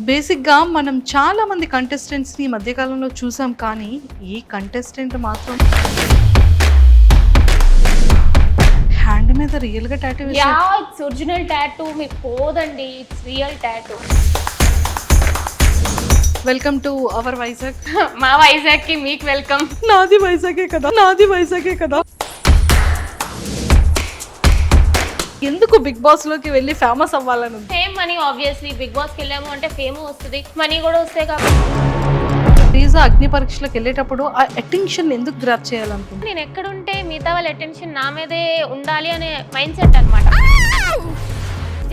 బేసిక్‌గా మనం చాలా మంది కంటెస్టెంట్స్‌ని ఈ మధ్య కాలంలో చూసాం. కానీ ఈ కంటెస్టెంట్ మాత్రం హ్యాండ్ మీద రియల్‌గా టాటూ వేశారు. Yeah, it's original tattoo. మీకు పోదండి, it's real tattoo. Welcome to our Vizag. మా వైజాగ్ కి మీకు వెల్కమ్. నాది వైజాగే కదా, నాది వైజాగే కదా. ఎందుకు బిగ్ బాస్ లోకి వెళ్ళి ఫేమస్ అవ్వాలని ఉంది? Fame money, obviously Bigg Boss కి వెళ్ళాము అంటే ఫేమ్ వస్తుంది, మనీ కూడా వస్తాయి కాబట్టి. శ్రీజా అగ్ని పరీక్షలకు వెళ్ళేటప్పుడు ఆ అటెన్షన్ ఎందుకు గ్రాప్ చేయాలనుకుంటున్నా? నేను ఎక్కడుంటే మిగతా వాళ్ళ అటెన్షన్ నా మీదే ఉండాలి అనే మైండ్ సెట్ అనమాట.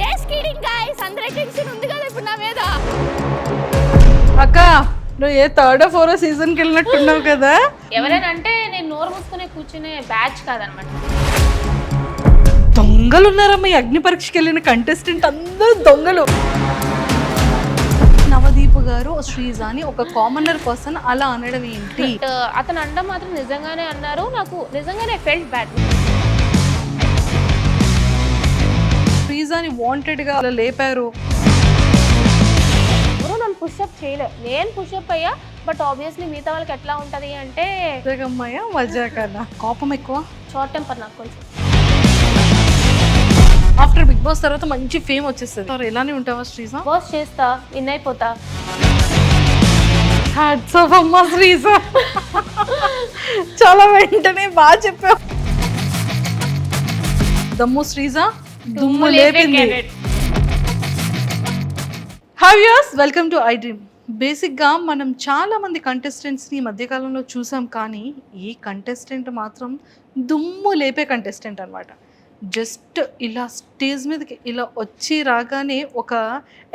జస్ట్ కిడింగ్ గైస్, అందరి అటెన్షన్ ఉంది కదా ఇప్పుడు నా మీద. అక్క, నువ్వు ఏ థర్డ్ ఫోర్ సీజన్కి వెళ్ళినట్టున్నావు కదా. ఎవరైనా అంటే నేను నోరు మూసుకునే కూర్చునే బ్యాచ్ కాదనమాట. దొంగలు ఉన్నారమ్మా ఈ అగ్ని పరీక్షకి వెళ్ళిన కంటెస్టెంట్ అందరూ దొంగలు. నవదీప్ గారు శ్రీజాని ఒక కామనర్ పర్సన్ అలా అనడం ఏంటి? అతను అనడం మాత్రం నిజంగానే అన్నారు. నాకు నిజంగానే ఫెల్ట్ బ్యాడ్. శ్రీజాని వాంటెడ్ గా అలా లేపారు. ఎవరు నన్ను పుషప్ చేయలేదు, నేను పుషప్ అయ్యా. బట్ ఆబ్వియస్లీ మిగతా వాళ్ళకి ఎట్లా ఉంటది అంటే మజాకమ్మయ్య మజా కదా. కోపం ఎక్కువ, షార్ట్ టెంపర్ నాకు కొంచెం. ఆఫ్టర్ బిగ్ బాస్ తర్వాత మంచి ఫేమ్ వచ్చేస్తుంది. ఎలానే ఉంటావా శ్రీజా? బాస్ చేస్తా, విన్ అయిపోతా. హ్యాట్స్ ఆఫ్ అమ్మా శ్రీజా, చాలా వెంటనే బాగా చెప్పావు. దమ్ము శ్రీజా దుమ్ము లేపింది. Hi viewers, welcome to I dream. బేసిక్గా మనం చాలా మంది కంటెస్టెంట్స్ని ఈ మధ్యకాలంలో చూసాం. కానీ ఈ కంటెస్టెంట్ మాత్రం దుమ్ము లేపే కంటెస్టెంట్ అనమాట. జస్ట్ ఇలా స్టేజ్ మీదకి ఇలా వచ్చి రాగానే ఒక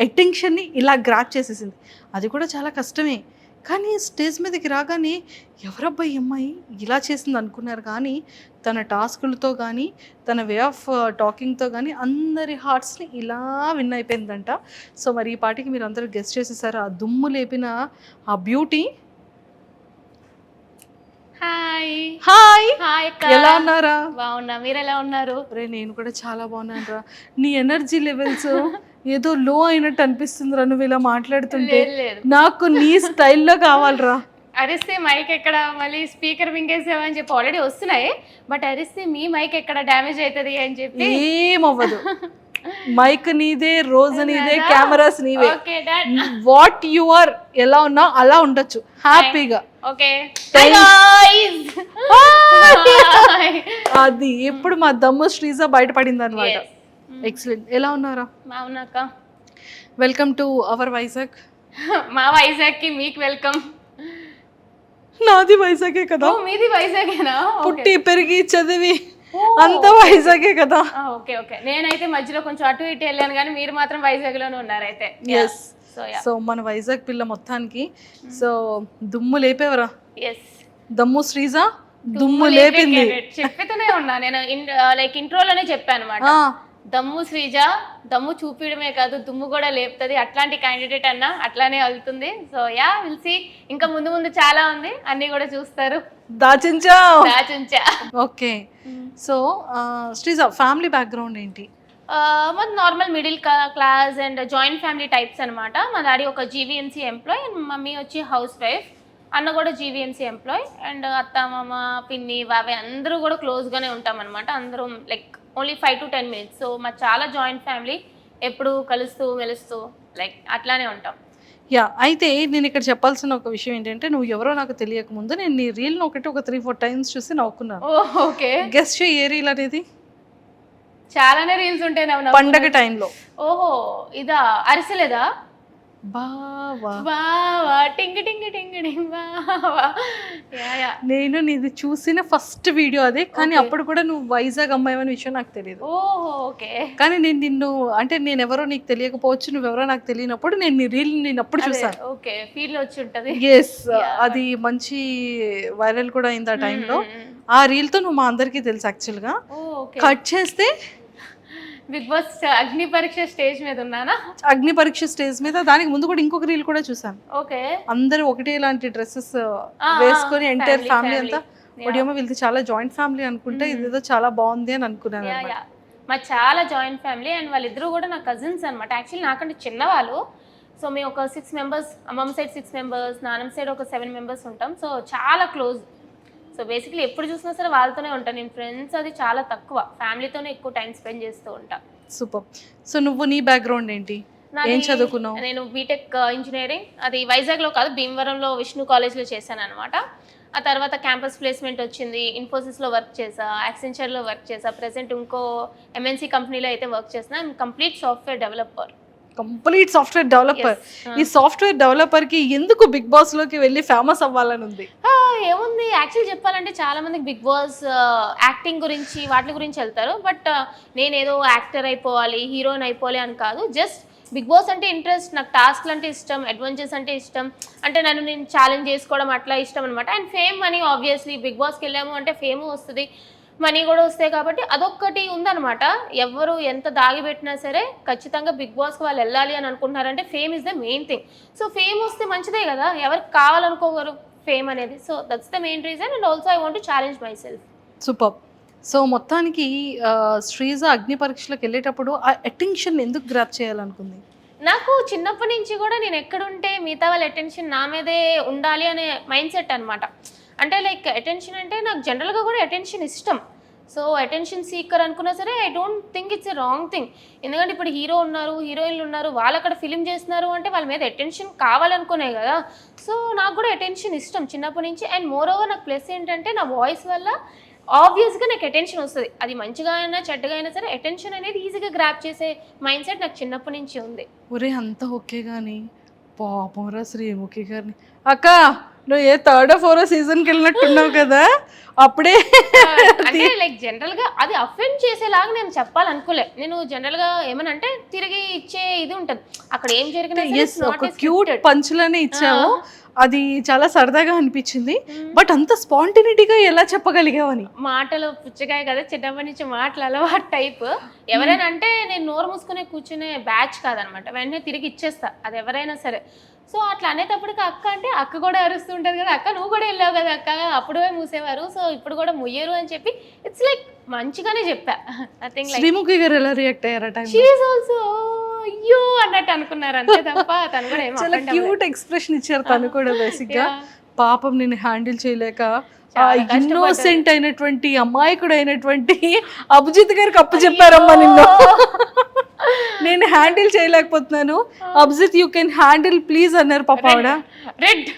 అటెన్షన్ని ఇలా గ్రాప్ చేసేసింది. అది కూడా చాలా కష్టమే. కానీ స్టేజ్ మీదకి రాగానే ఎవరబ్బాయి అమ్మాయి ఇలా చేసింది అనుకున్నారు. కానీ తన టాస్కులతో కానీ తన వే ఆఫ్ టాకింగ్తో కానీ అందరి హార్ట్స్ని ఇలా విన్ అయిపోయిందంట. సో మరి ఈ పాటికి మీరు అందరూ గెస్ట్ చేసేసారు ఆ దుమ్ము లేపిన ఆ బ్యూటీ. హాయ్ హాయ్, హాయ్ అక్క, ఎలా ఉన్నారా? బాగున్నా, మీరు ఎలా ఉన్నారు? అరే నేను కూడా చాలా బాగున్నాను రా. నీ ఎనర్జీ లెవెల్స్ ఏదో లో అయినట్టు అనిపిస్తుందిరా నువ్వు ఇలా మాట్లాడుతుంటే. లేదు. నాకు నీ స్టైల్లో కావాలరా. అరిస్తే మైక్ ఎక్కడ, మళ్ళీ స్పీకర్ మింగేసామని చెప్పి ఆల్రెడీ వస్తున్నాయి. బట్ అరిస్తే మీ మైక్ ఎక్కడ డ్యామేజ్ అవుతుంది అని చెప్పి ఏమవ్వదు. మైక్ నీదే, రోజు నీదే, కెమెరాస్ నీవే. Okay done. What you are, ఎలా ఉన్నా అలా ఉండొచ్చు హ్యాపీగా. ఓకే గైస్, అది ఎప్పుడు మా దమ్ము శ్రీజా బయటపడింది అనమాట. ఎక్సలెంట్. ఎలా ఉన్నారా? బాగున్నాక. Welcome to our Vizag. మా వైజాగ్ కి మీకు వెల్కమ్. నాది వైజాగే కదా. మీది వైజాగేనా? పుట్టి పెరిగి చదివి అంత వైజాగే కదా. ఓకే ఓకే, నేనైతే మధ్యలో కొంచెం అటు ఇటు వెళ్ళాను కానీ మీరు మాత్రం వైజాగ్ లోనే ఉన్నారు అయితే. ఎస్. సో మన వైజాగ్ పిల్ల మొత్తానికి సో దుమ్ము లేపేవరా. ఎస్, దమ్ము శ్రీజా దుమ్ము లేపింది. చెప్తూనే ఉన్నా నేను, లైక్ ఇంట్రోలోనే చెప్పాను అనమాట. దమ్ము శ్రీజ దమ్ము చూపించడమే కాదు దుమ్ము కూడా లేపుతుంది. అట్లాంటి క్యాండిడేట్ అన్న అట్లానే వెళ్తుంది. So yeah, will see. ఇంకా ముందు ముందు చాలా ఉంది, అన్ని కూడా చూస్తారు. దాచించా. Okay. So Sreeja family background ఏంటి? మాది normal middle class and joint family types అనమాట. మా డాడీ ఒక జీవీఎంసీ ఎంప్లాయ్ అండ్ మమ్మీ వచ్చి హౌస్ వైఫ్. అన్న కూడా జీవీఎంసీ ఎంప్లాయ్ అండ్ అత్త మామ పిన్ని బాబాయ్ అందరూ కూడా క్లోజ్గానే ఉంటాం అనమాట. అందరూ like only 5 to 10 minutes. So మా చాలా జాయింట్ ఫ్యామిలీ, ఎప్పుడు కలుస్తూ మెలుస్తూ లైక్ అట్లానే ఉంటాం. యా, అయితే నేను ఇక్కడ చెప్పాల్సిన ఒక విషయం ఏంటంటే నువ్వు ఎవరో నాకు తెలియక ముందు నేను నీ రీల్ని ఒక 3-4 times చూసి నవ్వుకున్నాను. ఓకే, గెస్ట్ చేయి ఏ రీల్ అనేది? చాలానే రీల్స్ ఉంటాయి పండగ టైంలో. ఓహో, ఇదా అరిసెలేదా? బావా బావా టింగ్ టింగ్ టింగ్ టింగ్ బావా. నేను నీది చూసిన ఫస్ట్ వీడియో అదే. కానీ అప్పుడు కూడా నువ్వు వైజాగ్ అమ్మాయి అనే విషయం నాకు తెలియదు. ఓహో ఓకే. కానీ నేను నిన్ను అంటే నేను ఎవరో నీకు తెలియకపోవచ్చు, నువ్వెవరో నాకు తెలియనప్పుడు నేను నీ రీల్ నేను అప్పుడు చూసాను. ఓకే, ఫీల్ వచ్చి ఉంటది. ఎస్, అది మంచి వైరల్ కూడా అయింది ఆ టైంలో. ఆ రీల్తో నువ్వు మా అందరికీ తెలుసు యాక్చువల్గా. కట్ చేస్తే బిగ్ బాస్ అగ్ని పరీక్ష స్టేజ్ మీద ఉన్నానా? అగ్ని పరీక్ష స్టేజ్ మీద, దానికి ముందు కూడా ఇంకొక రీల్ కూడా చూసాను. ఓకే, అందరూ ఒకటే ఇలాంటి డ్రెస్సెస్ వేసుకొని ఎంటైర్ ఫ్యామిలీ అంతా. ఒడియమ్మ వీళ్ళకి చాలా జాయింట్ ఫ్యామిలీ అనుకుంటే ఇదేదో చాలా బాగుంది అని అనుకున్నాను. మా చాలా జాయింట్ ఫ్యామిలీ అండ్ వాళ్ళిద్దరూ కూడా నా కజిన్స్ అనమాట. యాక్చువల్లీ నాకంటే చిన్నవాళ్ళు. సో మేము ఒక 6 మెంబర్స్, అమ్మమ్మ సైడ్ 6 మెంబర్స్, నాన్నమ్మ సైడ్ ఒక 7 మెంబర్స్ ఉంటాం. సో చాలా క్లోజ్. సో బేసిక్లీ ఎప్పుడు చూసినా సరే వాళ్ళతోనే ఉంటాను. నేను ఫ్రెండ్స్ అది చాలా తక్కువ, ఫ్యామిలీతోనే ఎక్కువ టైం స్పెండ్ చేస్తూ ఉంటాను. సూపర్. సో నువ్వు నీ బ్యాక్గ్రౌండ్ ఏంటి, ఏం చదువుకున్నావు? నేను బీటెక్ ఇంజనీరింగ్, అది వైజాగ్లో కాదు భీమవరంలో విష్ణు కాలేజ్లో చేశాను అనమాట. ఆ తర్వాత క్యాంపస్ ప్లేస్మెంట్ వచ్చింది, ఇన్ఫోసిస్లో వర్క్ చేసా, యాక్సెంచర్లో వర్క్ చేసా, ప్రెసెంట్ ఇంకో ఎంఎన్సీ కంపెనీలో అయితే వర్క్ చేసిన. Complete software developer. Complete software developer. ఈ సాఫ్ట్వేర్ డెవలపర్ కి ఎందుకు బిగ్ బాస్ లోకి వెళ్ళి ఫేమస్ అవ్వాలని ఉంది? ఏముంది, యాక్చువల్ చెప్పాలంటే చాలా మందికి బిగ్ బాస్ యాక్టింగ్ గురించి వాటి గురించి వెళ్తారు. బట్ నేను ఏదో యాక్టర్ అయిపోవాలి, హీరోయిన్ అయిపోవాలి అని కాదు. జస్ట్ బిగ్ బాస్ అంటే ఇంట్రెస్ట్, నాకు టాస్క్లు అంటే ఇష్టం, అడ్వెంచర్స్ అంటే ఇష్టం, అంటే నేను ఛాలెంజ్ చేసుకోవడం అట్లా ఇష్టం అనమాట. And fame money, obviously Bigg బాస్కి వెళ్ళాము అంటే ఫేమ్ వస్తుంది, మనీ కూడా వస్తాయి. కాబట్టి అదొక్కటి ఉందన్నమాట. ఎవరు ఎంత దాగిపెట్టినా సరే ఖచ్చితంగా బిగ్ బాస్కి వాళ్ళు వెళ్ళాలి అని అనుకుంటున్నారంటే fame is the main thing. So fame వస్తే మంచిదే కదా, ఎవరికి కావాలనుకోగలరు ఫేమ్ అనేది. So that's the main reason. And also I want to challenge myself. Super. So మొత్తానికి శ్రీజ అగ్ని పరీక్షలకు వెళ్ళేటప్పుడు ఆ అటెన్షన్ ఎందుకు గ్రాప్ చేయాలనుకుంది? నాకు చిన్నప్పటి నుంచి కూడా నేను ఎక్కడుంటే మిగతా వాళ్ళ అటెన్షన్ నా మీదే ఉండాలి అనే మైండ్ సెట్ అనమాట. అంటే లైక్ అటెన్షన్ అంటే నాకు జనరల్గా కూడా అటెన్షన్ ఇష్టం. సో అటెన్షన్ సీకర్ అనుకున్నా సరే I don't think it's a wrong thing. ఎందుకంటే ఇప్పుడు హీరో ఉన్నారు, హీరోయిన్లు ఉన్నారు, వాళ్ళు అక్కడ ఫిలిం చేస్తున్నారు అంటే వాళ్ళ మీద అటెన్షన్ కావాలనుకునే కదా. సో నాకు కూడా అటెన్షన్ ఇష్టం చిన్నప్పటి నుంచి. అండ్ మోర్ ఓవర్ నాకు ప్లస్ ఏంటంటే నా వాయిస్ వల్ల ఆబ్వియస్గా నాకు అటెన్షన్ వస్తుంది. అది మంచిగా అయినా చెడ్డగా అయినా సరే అటెన్షన్ అనేది ఈజీగా గ్రాప్ చేసే మైండ్ సెట్ నాకు చిన్నప్పటి నుంచి ఉంది. ఒరే అంతా ఓకే కానీ పాపంరా శ్రీముఖి గారిని. అక్క నువ్వు ఏ 3rd or 4th సీజన్కి వెళ్ళినట్టున్నావు కదా, అప్పుడే అంటే లైక్ జనరల్గా అది అఫెండ్ చేసేలాగా నేను చెప్పాలనుకోలే. నేను జనరల్గా ఏమనంటే తిరిగి ఇచ్చే ఇది ఉంటుంది అక్కడ ఏం జరిగినా. ఒక క్యూట్ పంచులనే ఇచ్చావు, అది చాలా సరదాగా అనిపించింది. బట్ అంత స్పాంటినిటీగా ఎలా చెప్పగలిగావని? మాటలు పుచ్చకాయ కదా, చిన్నప్పటి నుంచి మాటలు అలవాటు టైప్. ఎవరైనా అంటే నేను నోరు మూసుకునే కూర్చునే బ్యాచ్ కాదనమాట, వెంటనే తిరిగి ఇచ్చేస్తా అది ఎవరైనా సరే. సో అట్లా అనేటప్పటికి అక్క అంటే అక్క కూడా అరుస్తూ ఉంటుంది కదా, అక్క నువ్వు కూడా వెళ్ళావు కదా అక్క, అప్పుడే మూసేవారు, సో ఇప్పుడు కూడా ముయ్యరు అని చెప్పి ఇట్స్ లైక్ మంచిగానే చెప్పా. Nothing like. శ్రీముఖి గారు ఎలా రియాక్ట్ అయ్యారట? షీ ఈజ్ ఆల్సో అయ్యో అన్నట్టు అనుకున్నారు అంతే తప్ప తను కూడా ఏమో చాలా క్యూట్ ఎక్స్ప్రెషన్ ఇచ్చారు తను కూడా. బేసిక్ గా పాపం నేను హ్యాండిల్ చేయలేక ఇన్నోసెంట్ అయినటువంటి అమాయకుడు అయినటువంటి అభిజిత్ గారికి అప్పు చెప్పారమ్మా నిన్ను, నేను హ్యాండిల్ చేయలేకపోతున్నాను, Abhijit you can handle please అన్నారు పాప ఆవిడ. రెడ్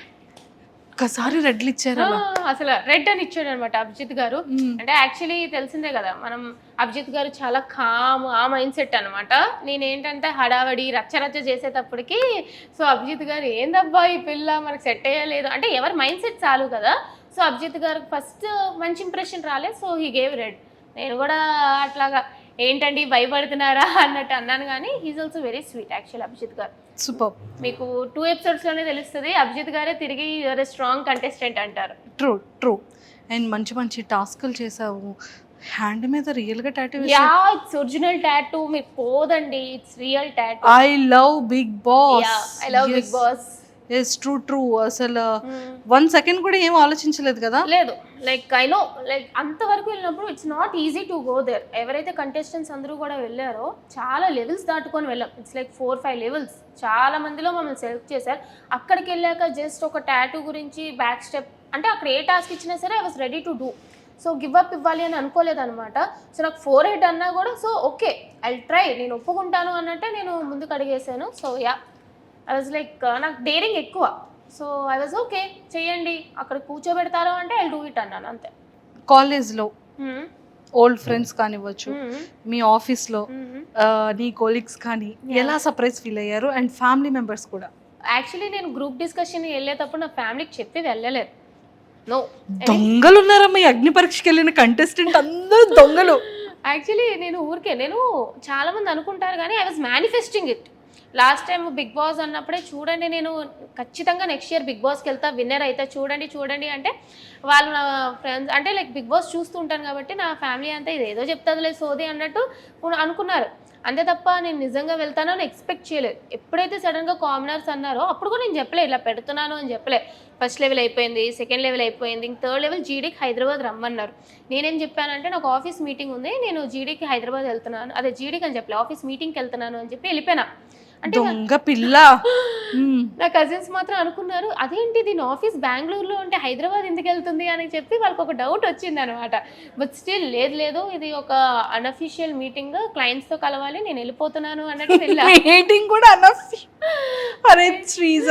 ఒక్కసారి రెడ్లు ఇచ్చారు, అసలు రెడ్ అని ఇచ్చాడు అనమాట అభిజిత్ గారు. అంటే యాక్చువల్లీ తెలిసిందే కదా మనం, అభిజిత్ గారు చాలా కామ్, ఆ మైండ్ సెట్ అనమాట. నేనేంటంటే హడావడి రచ్చరచ్చ చేసేటప్పటికి సో అభిజిత్ గారు ఏందబ్బా ఈ పిల్ల మనకు సెట్ అయ్యలేదు అంటే ఎవరి మైండ్ సెట్ చాలు కదా. సో అభిజిత్ గారికి ఫస్ట్ మంచి ఇంప్రెషన్ రాలేదు, సో హీ గేవ్ రెడ్. నేను కూడా అట్లాగా ఏంటండి భయపడుతున్నారా అన్నట్టు అన్నాను, కానీ he's also very sweet actual Abhijit garu. Super. మీకు 2 ఎపిసోడ్స్లోనే తెలుస్తుంది అభిజిత్ గారే తిరిగి యూఆర్ ఎ స్ట్రాంగ్ కంటెస్టెంట్ అంటారు. True true. అండ్ మంచి మంచి టాస్కులు చేసావు, హ్యాండ్ మీద రియల్ గా tattoo. Yeah it's original tattoo, మీకు పోదండి, it's real tattoo. I love Bigg Boss. Yeah I love Bigg Boss. Yes true true. అసలు 1 సెకండ్ కూడా ఏం ఆలోచించలేదు కదా? లేదు, లైక్ ఐ నో లైక్ అంతవరకు వెళ్ళినప్పుడు it's not easy to go there. ఎవరైతే కంటెస్టెంట్స్ అందరూ కూడా వెళ్ళారో చాలా లెవెల్స్ దాటుకొని వెళ్ళాం. It's like 4-5 levels. చాలా మందిలో మమ్మల్ని సెలెక్ట్ చేశారు. అక్కడికి వెళ్ళాక జస్ట్ ఒక టాటూ గురించి బ్యాక్ స్టెప్ అంటే అక్కడ ఏ టాస్క్ ఇచ్చినా సరే I was ready to do. So give up ఇవ్వాలి అని అనుకోలేదు అనమాట. సో నాకు 4 అన్నా కూడా సో ఓకే ఐ ట్రై, నేను ఒప్పుకుంటాను అన్నట్టే నేను ముందుకు అడిగేసాను. So yeah I was like నాకు డేరింగ్ ఎక్కువ. సో ఐ వాజ్ ఓకే చెయ్యండి, అక్కడ కూర్చోబెడతారు అంటే ఐ డూ ఇట్ అన్నాను అంతే. కాలేజ్లో ఓల్డ్ ఫ్రెండ్స్ కానివ్వచ్చు, మీ ఆఫీస్లో నీ కొలీగ్స్ కానీ ఎలా సర్ప్రైజ్ ఫీల్ అయ్యారు? అండ్ ఫ్యామిలీ మెంబర్స్ కూడా. యాక్చువల్లీ నేను గ్రూప్ డిస్కషన్ వెళ్ళేటప్పుడు నా ఫ్యామిలీకి చెప్పి వెళ్ళలేదు. నో, దొంగలు ఉన్నారమ్మా ఈ అగ్ని పరీక్షకి వెళ్ళిన కంటెస్టెంట్ అందరూ దొంగలు. యాక్చువల్లీ నేను చాలా మంది అనుకుంటారు కానీ I was manifesting it. Last time Bigg Boss అన్నప్పుడే చూడండి నేను ఖచ్చితంగా నెక్స్ట్ ఇయర్ బిగ్ బాస్కి వెళ్తా, విన్నర్ అయితే చూడండి అంటే వాళ్ళు నా ఫ్రెండ్స్ అంటే లైక్ బిగ్ బాస్ చూస్తూ ఉంటాను కాబట్టి నా ఫ్యామిలీ అంతా ఇది ఏదో చెప్తుందిలే సోది అన్నట్టు అనుకున్నారు అంతే తప్ప నేను నిజంగా వెళ్తానో అని ఎక్స్పెక్ట్ చేయలేదు. ఎప్పుడైతే సడన్గా కామనర్స్ అన్నారో అప్పుడు కూడా నేను చెప్పలే ఇలా పెడుతున్నాను అని చెప్పలే. ఫస్ట్ లెవెల్ అయిపోయింది, సెకండ్ లెవెల్ అయిపోయింది, ఇంక 3rd లెవెల్ జీడీకి హైదరాబాద్ రమ్మన్నారు. నేనేం చెప్పానంటే నాకు ఆఫీస్ మీటింగ్ ఉంది, నేను జీడీకి హైదరాబాద్ వెళ్తున్నాను, అదే జీడీకి అని చెప్పలే ఆఫీస్ మీటింగ్కి వెళ్తున్నాను అని చెప్పి వెళ్ళిపోయినా. అంటే దొంగ పిల్ల నా కజిన్స్ మాత్రం అనుకున్నారు అదేంటి దీని ఆఫీస్ బెంగళూరులో ఉంటే హైదరాబాద్ ఎందుకు వెళ్తుంది అని చెప్పి వాళ్ళకి ఒక డౌట్ వచ్చింది అనమాట. బట్ స్టిల్ లేదు ఇది ఒక అన్అఫీషియల్ మీటింగ్, క్లయింట్స్ తో కలవాలి, నేను వెళ్ళిపోతున్నాను అన్నట్టు మీటింగ్ కూడా అరే శ్రీజ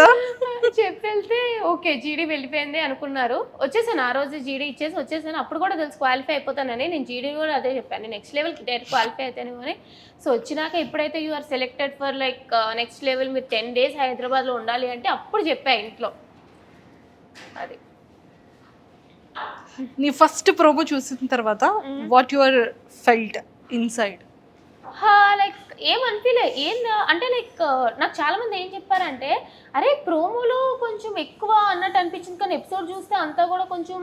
చెప్పి వెళ్తే ఓకే జీడీ వెళ్ళిపోయింది అనుకున్నారు. వచ్చేసాను ఆ రోజు జీడీ ఇచ్చేసి వచ్చేసాను. అప్పుడు కూడా తెలుసు క్వాలిఫై అయిపోతానని. నేను జీడీ కూడా అదే చెప్పాను, నెక్స్ట్ లెవెల్కి డైరెక్ట్ క్వాలిఫై అవుతాను అని. సో వచ్చినాక ఎప్పుడైతే you are selected for like next level, మీరు 10 days హైదరాబాద్లో ఉండాలి అంటే అప్పుడు చెప్పా ఇంట్లో. అది నీ ఫస్ట్ ప్రోమో చూసిన తర్వాత what your felt inside? Like ఏమనిపించలే అంటే లైక్ నాకు చాలా మంది ఏం చెప్పారంటే అరే ప్రోమోలో కొంచెం ఎక్కువ అన్నట్టు అనిపించింది, కానీ ఎపిసోడ్ చూస్తే అంతా కూడా కొంచెం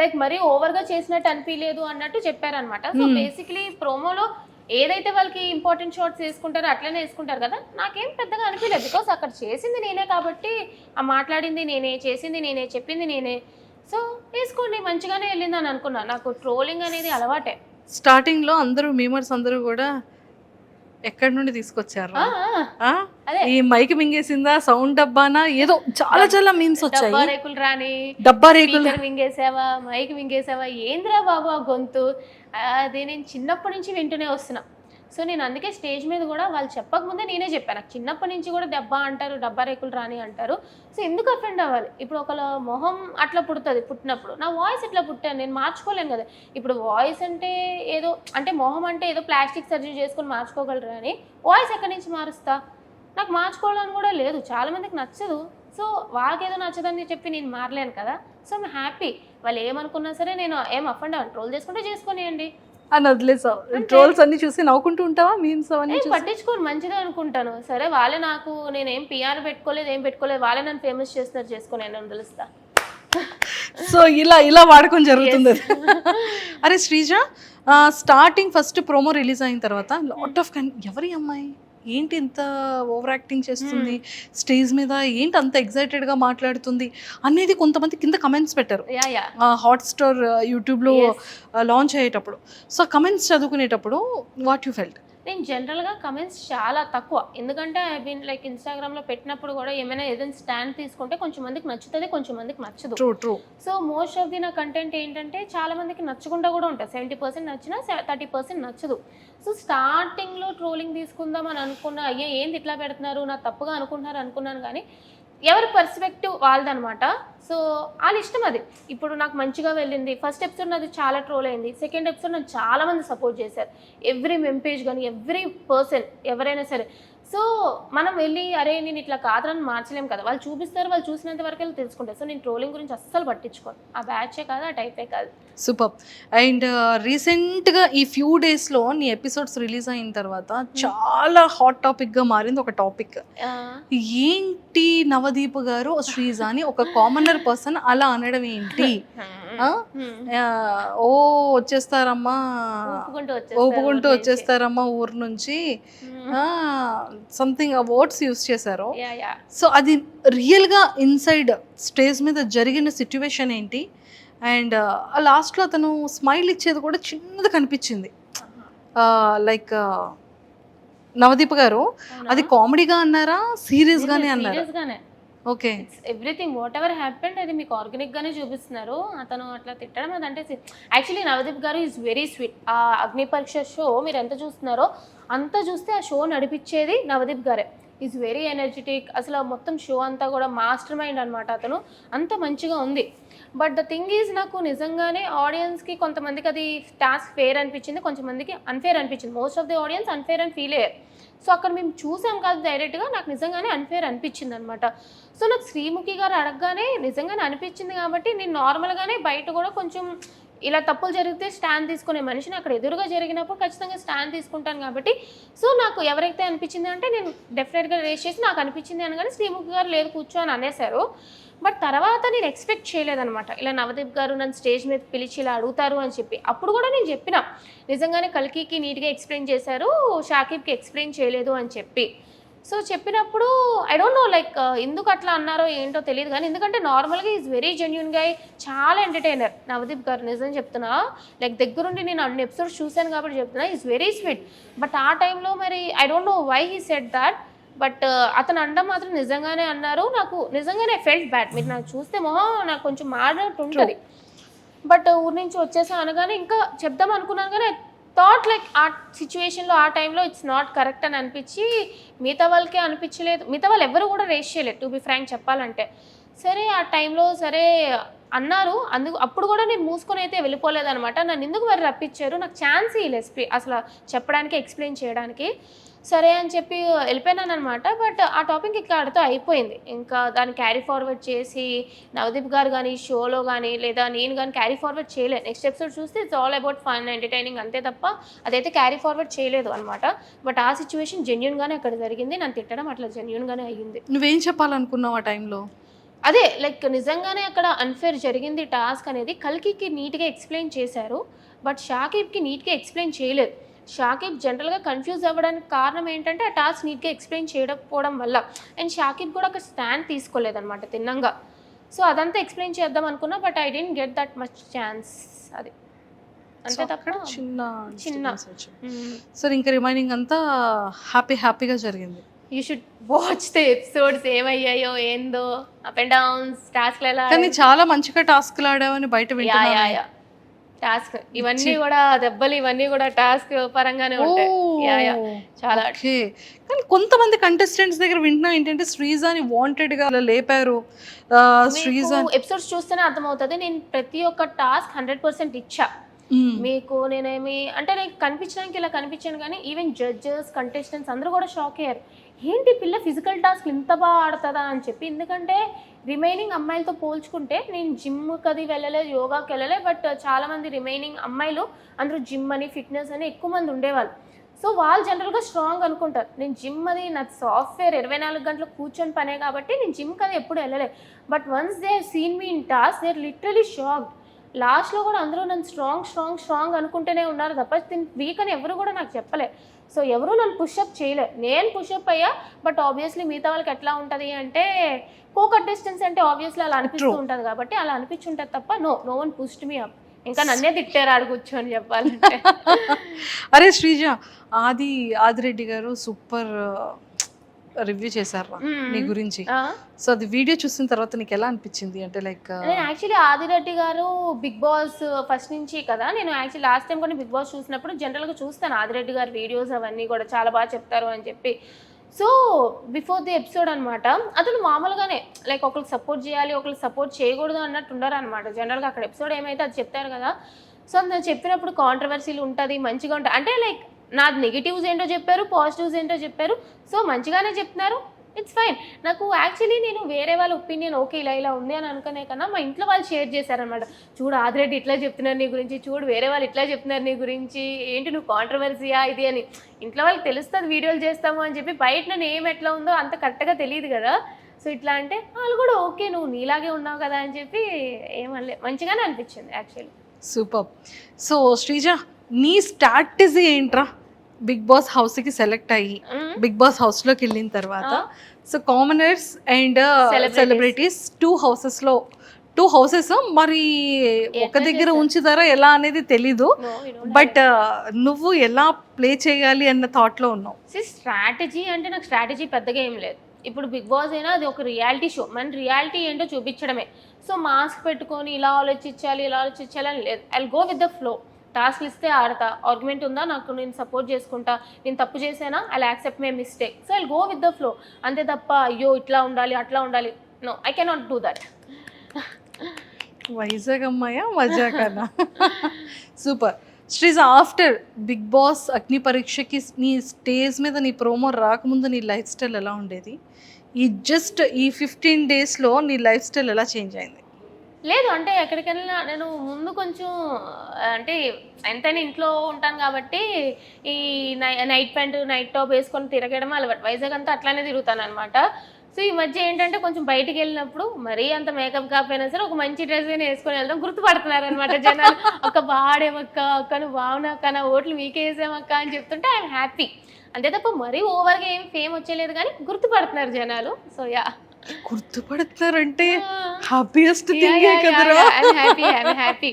లైక్ మరీ ఓవర్గా చేసినట్టు అనిపించలేదు అన్నట్టు చెప్పారనమాట. సో బేసిక్లీ ప్రోమోలో ఏదైతే వాళ్ళకి ఇంపార్టెంట్ షార్ట్స్ వేసుకుంటారో అట్లనే వేసుకుంటారు కదా, నాకేం పెద్దగా అనిపించలేదు. బికాస్ అక్కడ చేసింది నేనే కాబట్టి, ఆ మాట్లాడింది నేనే, చేసింది నేనే, చెప్పింది నేనే. సో వేసుకోండి మంచిగానే వెళ్ళిందని అనుకున్నా. నాకు ట్రోలింగ్ అనేది అలవాటే. స్టార్టింగ్లో అందరూ మీమర్స్ అందరూ కూడా ఎక్కడి నుండి తీసుకొచ్చారు? ఈ మైక్ మింగేసిందా, సౌండ్ డబ్బానా, ఏదో చాలా చాలా మీమ్స్ వచ్చాయి. డబ్బా రేకులు రాని, డబ్బా రేకులు మింగేసావా, మైక్ మింగేసావా, ఏంద్రా బాబు ఆ గొంతు, అది నేను చిన్నప్పటి నుంచి వింటూనే వస్తున్నా. సో నేను అందుకే స్టేజ్ మీద కూడా వాళ్ళు చెప్పకముందే నేనే చెప్పాను, నాకు చిన్నప్పటి నుంచి కూడా డబ్బా అంటారు, డబ్బా రేకులు రాని అంటారు. సో ఎందుకు అఫెండ్ అవ్వాలి? ఇప్పుడు ఒకళ్ళ మొహం అట్లా పుడుతుంది, పుట్టినప్పుడు నా వాయిస్ ఎట్లా పుట్టాను, నేను మార్చుకోలేను కదా. ఇప్పుడు వాయిస్ అంటే ఏదో అంటే మొహం అంటే ఏదో ప్లాస్టిక్ సర్జరీ చేసుకొని మార్చుకోగలరు కానీ వాయిస్ ఎక్కడి నుంచి మారుస్తా? నాకు మార్చుకోవాలని కూడా లేదు, చాలామందికి నచ్చదు. సో వాళ్ళకి ఏదో నచ్చదని చెప్పి నేను మారలేను కదా. సో ఐమ్ హ్యాపీ, వాళ్ళు ఏమనుకున్నా సరే నేను ఏం అఫెండ్ అవ్వను. ట్రోల్ చేసుకుంటే చేసుకునేయండి అని వదిలేసావు. ట్రోల్స్ అన్ని చూసి నవ్వుకుంటూ ఉంటావా? మీమ్స్ అవన్నీ పట్టించుకోను, మంచిదే అనుకుంటాను. సరే వాళ్ళే, నాకు నేనేం పిఆర్ పెట్టుకోలేదు, ఏం పెట్టుకోలేదు, వాళ్ళే నన్ను ఫేమస్ చేస్తున్నారు, చేసుకుని నేను తెలుస్తా. సో ఇలా వాడుకొని జరుగుతుంది. అరే Sreeja, starting first promo release అయిన తర్వాత లాట్ ఆఫ్ ఎవరి అమ్మాయి ఏంటి ఇంత ఓవర్ యాక్టింగ్ చేస్తుంది స్టేజ్ మీద, ఏంటి అంత ఎక్సైటెడ్గా మాట్లాడుతుంది అనేది కొంతమంది కింద కమెంట్స్ పెట్టారు హాట్స్టార్ యూట్యూబ్లో లాంచ్ అయ్యేటప్పుడు. సో కమెంట్స్ చదువుకునేటప్పుడు వాట్ యూ ఫెల్ట్? నేను జనరల్గా కమెంట్స్ చాలా తక్కువ, ఎందుకంటే ఐ బీన్ లైక్ ఇన్స్టాగ్రామ్లో పెట్టినప్పుడు కూడా ఏదైనా స్టాండ్ తీసుకుంటే కొంచెం మందికి నచ్చుతుంది, కొంచెం మందికి నచ్చదు. True. So most of the నా కంటెంట్ ఏంటంటే చాలా మందికి నచ్చకుండా కూడా ఉంటుంది. 70% నచ్చినా 30% నచ్చదు. సో స్టార్టింగ్లో ట్రోలింగ్ తీసుకుందాం అని అనుకున్నా, అయ్యే ఏంది ఇట్లా పెడుతున్నారు, నా తప్పుగా అనుకున్నాను కానీ ఎవరి పర్స్పెక్టివ్ వాళ్ళదనమాట. సో వాళ్ళ ఇష్టం అది. ఇప్పుడు నాకు మంచిగా వెళ్ళింది, ఫస్ట్ ఎపిసోడ్ నాది చాలా ట్రోల్ అయింది, సెకండ్ ఎపిసోడ్ నాకు చాలామంది సపోర్ట్ చేశారు, ఎవ్రీ మెంపేజ్ కానీ ఎవ్రీ పర్సన్ ఎవరైనా సరే. సో మనం వెళ్ళి అరే నేను ఇట్లా కాదని మార్చలేం కదా, వాళ్ళు చూపిస్తారు, వాళ్ళు చూసినంత వరకు వెళ్ళి తెలుసుకుంటారు. సో నేను ట్రోలింగ్ గురించి అస్సలు పట్టించుకోను, ఆ బ్యాచే కాదు, ఆ టైపే కాదు. సూపర్. అండ్ రీసెంట్గా ఈ ఫ్యూ డేస్లో నీ ఎపిసోడ్స్ రిలీజ్ అయిన తర్వాత చాలా హాట్ టాపిక్గా మారింది ఒక టాపిక్. ఏంటి నవదీప్ గారు శ్రీజ అని ఒక కామనర్ పర్సన్ అలా అనడం ఏంటి? ఓ వచ్చేస్తారమ్మా, ఊపుకుంటూ వచ్చేస్తారమ్మా ఊరు నుంచి, సంథింగ్ వర్డ్స్ యూస్ చేశారు. సో అది రియల్గా ఇన్సైడ్ స్టేజ్ మీద జరిగిన సిచ్యువేషన్ ఏంటి? అండ్ లాస్ట్లో అతను స్మైల్ ఇచ్చేది కూడా చిన్నది కనిపించింది. లైక్ నవదీప్ గారు అది కామెడీగా అన్నారా, సీరియస్గానే అన్నారా? Okay, everything what ever happened అది మీకు ఆర్గానిక్ గానే చూపిస్తున్నారు. అతను అట్లా తిట్టడం అదంటే యాక్చువల్లీ నవదీప్ గారు ఈజ్ వెరీ స్వీట్. ఆ అగ్ని పరీక్ష షో మీరు ఎంత చూస్తున్నారో అంతా చూస్తే ఆ షో నడిపించేది నవదీప్ గారే. ఈజ్ వెరీ ఎనర్జెటిక్, అసలు మొత్తం షో అంతా కూడా మాస్టర్ మైండ్ అనమాట. అతను అంత మంచిగా ఉంది. బట్ ద థింగ్ ఈజ్ నాకు నిజంగానే ఆడియన్స్కి కొంతమందికి అది టాస్క్ ఫేర్ అనిపించింది, కొంతమందికి అన్ఫేర్ అనిపించింది. Most of the audience unfair అని ఫీల్ అయ్యారు. సో అక్కడ మేము చూసాం కాదు డైరెక్ట్గా, నాకు నిజంగానే అన్ఫేర్ అనిపించింది అనమాట. సో నాకు శ్రీముఖి గారు అడగగానే నిజంగానే అనిపించింది కాబట్టి నేను నార్మల్గానే బయట కూడా కొంచెం ఇలా తప్పులు జరిగితే స్టాండ్ తీసుకునే మనిషిని, అక్కడ ఎదురుగా జరిగినప్పుడు ఖచ్చితంగా స్టాండ్ తీసుకుంటాను కాబట్టి. సో నాకు ఎవరైతే అనిపించింది అంటే నేను డెఫినెట్గా రేస్ చేసి నాకు అనిపించింది అనగానే శ్రీముఖి గారు లేదు కూర్చో అని అనేశారు. బట్ తర్వాత నేను ఎక్స్పెక్ట్ చేయలేదనమాట ఇలా నవదీప్ గారు నన్ను స్టేజ్ మీద పిలిచి ఇలా అడుగుతారు అని చెప్పి. అప్పుడు కూడా నేను చెప్పిన నిజంగానే కల్కికి నీట్గా ఎక్స్ప్లెయిన్ చేశారు, షాకిబ్కి ఎక్స్ప్లెయిన్ చేయలేదు అని చెప్పి. సో చెప్పినప్పుడు ఐ డోంట్ నో లైక్ ఎందుకు అట్లా అన్నారో ఏంటో తెలియదు కానీ, ఎందుకంటే నార్మల్గా ఈజ్ వెరీ జెన్యున్ గా, చాలా ఎంటర్టైనర్ నవదీప్ గారు. నిజం చెప్తున్నా, లైక్ దగ్గరుండి నేను అన్ని ఎపిసోడ్స్ చూశాను కాబట్టి చెప్తున్నా, ఈజ్ వెరీ స్వీట్. బట్ ఆ టైంలో మరి I don't know why he said that, but అతను అనడం మాత్రం నిజంగానే అన్నారు. నాకు నిజంగానే ఫెల్ట్ బ్యాడ్. మీరు నాకు చూస్తే మొహం నాకు కొంచెం మారినట్టు ఉంటుంది. బట్ ఊరి నుంచి వచ్చేసా అనగానే ఇంకా చెప్దాం అనుకున్నాను కానీ థాట్ లైక్ ఆ సిచ్యువేషన్లో ఆ టైంలో ఇట్స్ నాట్ కరెక్ట్ అని అనిపించి మిగతా వాళ్ళకే అనిపించలేదు. మిగతా వాళ్ళు ఎవరు కూడా రేస్ చేయలేదు టు బి ఫ్రాంక్ చెప్పాలంటే. సరే ఆ టైంలో సరే అన్నారు. అప్పుడు కూడా నేను మూసుకొని అయితే వెళ్ళిపోలేదనమాట. నన్ను ఎందుకు మరి రప్పించారు, నాకు ఛాన్స్ ఇవ్వలేదు అసలు చెప్పడానికి, ఎక్స్ప్లెయిన్ చేయడానికి. సరే అని చెప్పి వెళ్ళిపోయినాను అనమాట. బట్ ఆ టాపిక్ ఇక్కడితో అయిపోయింది. ఇంకా దాన్ని క్యారీ ఫార్వర్డ్ చేసి నవదీప్ గారు కానీ షోలో కానీ లేదా నేను కానీ క్యారీ ఫార్వర్డ్ చేయలేదు. నెక్స్ట్ ఎపిసోడ్ చూస్తే it's all about fun entertaining అంతే తప్ప అదైతే క్యారీ ఫార్వర్డ్ చేయలేదు అనమాట. బట్ ఆ సిచ్యువేషన్ జెన్యూన్గానే అక్కడ జరిగింది. నన్ను తిట్టడం అట్లా జెన్యూన్గానే అయ్యింది. నువ్వేం చెప్పాలనుకున్నావు ఆ టైంలో? అదే లైక్ నిజంగానే అక్కడ అన్ఫేర్ జరిగింది టాస్క్ అనేది. కల్కికి నీట్గా ఎక్స్ప్లెయిన్ చేశారు బట్ షాకిబ్కి నీట్గా ఎక్స్ప్లెయిన్ చేయలేదు. షాకిబ్ జనరల్గా కన్ఫ్యూజ్ అవ్వడానికి కారణం ఏంటంటే ఆ టాస్క్ నీట్గా ఎక్స్ప్లెయిన్ చేయకపోవడం వల్ల. అండ్ షాకిబ్ కూడా ఒక స్టాండ్ తీసుకోలేదన్నమాట తిన్నంగా. సో అదంతా ఎక్స్ప్లెయిన్ చేద్దాం అనుకున్నా but I didn't get that much chance. అది అంతే తప్ప చిన్న. సరే ఇంకా రిమైనింగ్ అంతా హ్యాపీగా జరిగింది. You should watch the episodes ఏమయ్యాయో ఏందో అప్ అండ్ డౌన్స్ టాస్క్లు ఎలా. కానీ చాలా మంచిగా టాస్క్లు ఆడావని బయట వింటున్నాను. టాస్క్ ఇవన్నీ కూడా దెబ్బలు ఇవన్నీ కూడా టాస్క్ పరంగానే ఉంటాయి. చాలా. కానీ కొంతమంది కంటెస్టెంట్స్ దగ్గర వింటున్నా ఏంటంటే శ్రీజాని వాంటెడ్ గా లేపారు. శ్రీజా ఎపిసోడ్స్ చూస్తేనే అర్థమవుతుంది. నేను ప్రతి ఒక్క టాస్క్ 100% ఇచ్చా మీకు. నేనేమి అంటే నేను కనిపించడానికి ఇలా కనిపించాను కానీ ఈవెన్ జడ్జెస్ కంటెస్టెంట్స్ అందరూ కూడా షాక్ అయ్యారు. ఏంటి పిల్ల ఫిజికల్ టాస్క్ ఇంత బాగా ఆడుతుందా అని చెప్పి. ఎందుకంటే రిమైనింగ్ అమ్మాయిలతో పోల్చుకుంటే నేను జిమ్కి అది వెళ్ళలేదు, యోగాకి వెళ్ళలేదు. బట్ చాలామంది రిమైనింగ్ అమ్మాయిలు అందరూ జిమ్ అని ఫిట్నెస్ అని ఎక్కువ మంది ఉండేవాళ్ళు. సో వాళ్ళు జనరల్గా స్ట్రాంగ్ అనుకుంటారు. నేను జిమ్ అది నా సాఫ్ట్వేర్ 24 గంటలు కూర్చొని పనే కాబట్టి నేను జిమ్కి అది ఎప్పుడు వెళ్ళలేదు. But once they seen me in task they are literally shocked. లాస్ట్లో కూడా అందరూ నన్ను స్ట్రాంగ్ అనుకుంటూనే ఉన్నారు తప్ప వీక్ అని ఎవరు కూడా నాకు చెప్పలే. సో ఎవరు నన్ను పుషప్ చేయలే, నేను పుషప్ అయ్యా. బట్ ఆబ్వియస్లీ మిగతా వాళ్ళకి ఎట్లా ఉంటుంది అంటే కో కంటెస్టెంట్స్ అంటే ఆబ్వియస్లీ అలా అనిపిస్తూ ఉంటుంది కాబట్టి అలా అనిపించుంటుంది తప్ప no one pushed me up. ఇంకా నన్నే తిట్టారు ఆడు కూర్చొని చెప్పాలంటే. అరే శ్రీజ, ఆదిరెడ్డి గారు సూపర్ రివ్యూ చేశారు నీ గురించి. సో అది వీడియో చూసిన తర్వాత నీకు ఎలా అనిపించింది? అంటే లైక్ నేను యాక్చువల్లీ ఆదిరెడ్డి గారు బిగ్ బాస్ ఫస్ట్ నుంచి కదా, నేను యాక్చువల్లీ లాస్ట్ టైం కూడా బిగ్ బాస్ చూసినప్పుడు జనరల్గా చూస్తాను ఆదిరెడ్డి గారి వీడియోస్ అవన్నీ కూడా చాలా బాగా చెప్తారు అని చెప్పి. సో బిఫోర్ ది ఎపిసోడ్ అనమాట అతను మామూలుగానే లైక్ ఒకరికి సపోర్ట్ చేయాలి ఒకరికి సపోర్ట్ చేయకూడదు అన్నట్టు ఉండరు అనమాట. జనరల్గా అక్కడ ఎపిసోడ్ ఏమైతే అది చెప్తారు కదా. సో నేను చెప్పినప్పుడు కాంట్రవర్సీలు ఉంటుంది, మంచిగా ఉంటుంది. అంటే లైక్ నాది నెగిటివ్స్ ఏంటో చెప్పారు, పాజిటివ్స్ ఏంటో చెప్పారు. సో మంచిగానే చెప్తున్నారు, ఇట్స్ ఫైన్. నాకు యాక్చువల్లీ నేను వేరే వాళ్ళ ఒపీనియన్ ఓకే ఇలా ఉంది అని అనుకునే కన్నా మా ఇంట్లో వాళ్ళు షేర్ చేశారనమాట. చూడు ఆదిరెడ్డి ఇట్లా చెప్తున్నారు నీ గురించి, చూడు వేరే వాళ్ళు ఇట్లా చెప్తున్నారు నీ గురించి, ఏంటి నువ్వు కాంట్రవర్సీయా ఇది అని. ఇంట్లో వాళ్ళకి తెలుస్తుంది వీడియోలు చేస్తాము అని చెప్పి, బయట నేను ఏం ఎట్లా ఉందో అంత కరెక్ట్గా తెలియదు కదా. సో ఇట్లా అంటే వాళ్ళు కూడా ఓకే నువ్వు నీలాగే ఉన్నావు కదా అని చెప్పి ఏమనలే, మంచిగానే అనిపించింది యాక్చువల్లీ. సూపర్. సో శ్రీజ, నీ స్ట్రాటజీ ఏంట్రా బిగ్ బాస్ హౌస్కి సెలెక్ట్ అయ్యి బిగ్ బాస్ హౌస్లోకి వెళ్ళిన తర్వాత? So commoners and celebrities two houses మరి ఒక దగ్గర ఉంచుతారా ఎలా అనేది తెలీదు. బట్ నువ్వు ఎలా ప్లే చేయాలి అన్న థాట్లో ఉన్నావు. స్ట్రాటజీ అంటే నాకు స్ట్రాటజీ పెద్దగా ఏం లేదు. ఇప్పుడు బిగ్ బాస్ అయినా అది ఒక రియాలిటీ షో, మన రియాలిటీ ఏంటో చూపించడమే. సో మాస్క్ పెట్టుకొని ఇలా ఆలోచించాలి అని లేదు. I go with the flow. టాస్క్లు ఇస్తే ఆడతా, ఆర్గ్యుమెంట్ ఉందా నాకు నేను సపోర్ట్ చేసుకుంటా, నేను తప్పు చేసేనా I accept my mistake. So I go with the flow అంతే తప్ప అయ్యో ఇట్లా ఉండాలి అట్లా ఉండాలి, no I cannot do that. Vizag అమ్మాయా మజాకనా? Super. Sreeja, after Bigg Boss అగ్ని పరీక్షకి నీ స్టేజ్ మీద నీ ప్రోమో రాకముందు నీ లైఫ్ స్టైల్ ఎలా ఉండేది? ఈ 15 డేస్లో నీ లైఫ్ స్టైల్ ఎలా చేంజ్ అయింది? లేదు అంటే ఎక్కడికెళ్ళినా నేను ముందు కొంచెం అంటే ఎంతైనా ఇంట్లో ఉంటాను కాబట్టి ఈ నైట్ ప్యాంట్ నైట్ టాప్ వేసుకొని తిరగడం అలవాటు. వైజాగ్ అంతా అట్లానే తిరుగుతాను అనమాట. సో ఈ మధ్య ఏంటంటే కొంచెం బయటికి వెళ్ళినప్పుడు మరీ అంత మేకప్ కాకపోయినా సరే ఒక మంచి డ్రెస్ అయినా వేసుకొని వెళ్దాం, గుర్తుపడుతున్నారు అనమాట జనాలు. అక్క బాడేమక్క, అక్క నువ్వు బాగున్నాక నా ఓట్లు మీకే వేసామక్క అని చెప్తుంటే ఐఎమ్ హ్యాపీ. అంతే తప్ప మరీ ఓవర్గా ఏం ఫేమ్ వచ్చేలేదు కానీ గుర్తుపడుతున్నారు జనాలు. సో యా, గుర్తుపడుతున్నారంటే హ్యాపీయెస్ట్ థింగ్ కదరా. I'm happy.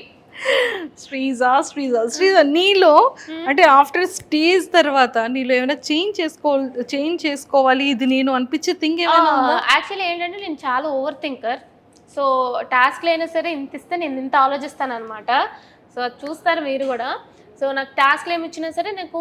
శ్రీజ శ్రీజ శ్రీజ నీలో అంటే ఆఫ్టర్ స్టేజ్ తర్వాత నీలో ఏమైనా చేంజ్ చేసుకోవాలి ఇది నేను అనిపించే థింగ్ ఏమైనా ఉందా? యాక్చువల్లీ ఏంటంటే నేను చాలా ఓవర్ థింకర్. సో టాస్క్లు అయినా సరే ఇంత ఇస్తే నేను ఇంత ఆలోచిస్తాను అనమాట. సో అది చూస్తారు మీరు కూడా. సో నాకు టాస్క్లు ఏమి ఇచ్చినా సరే నాకు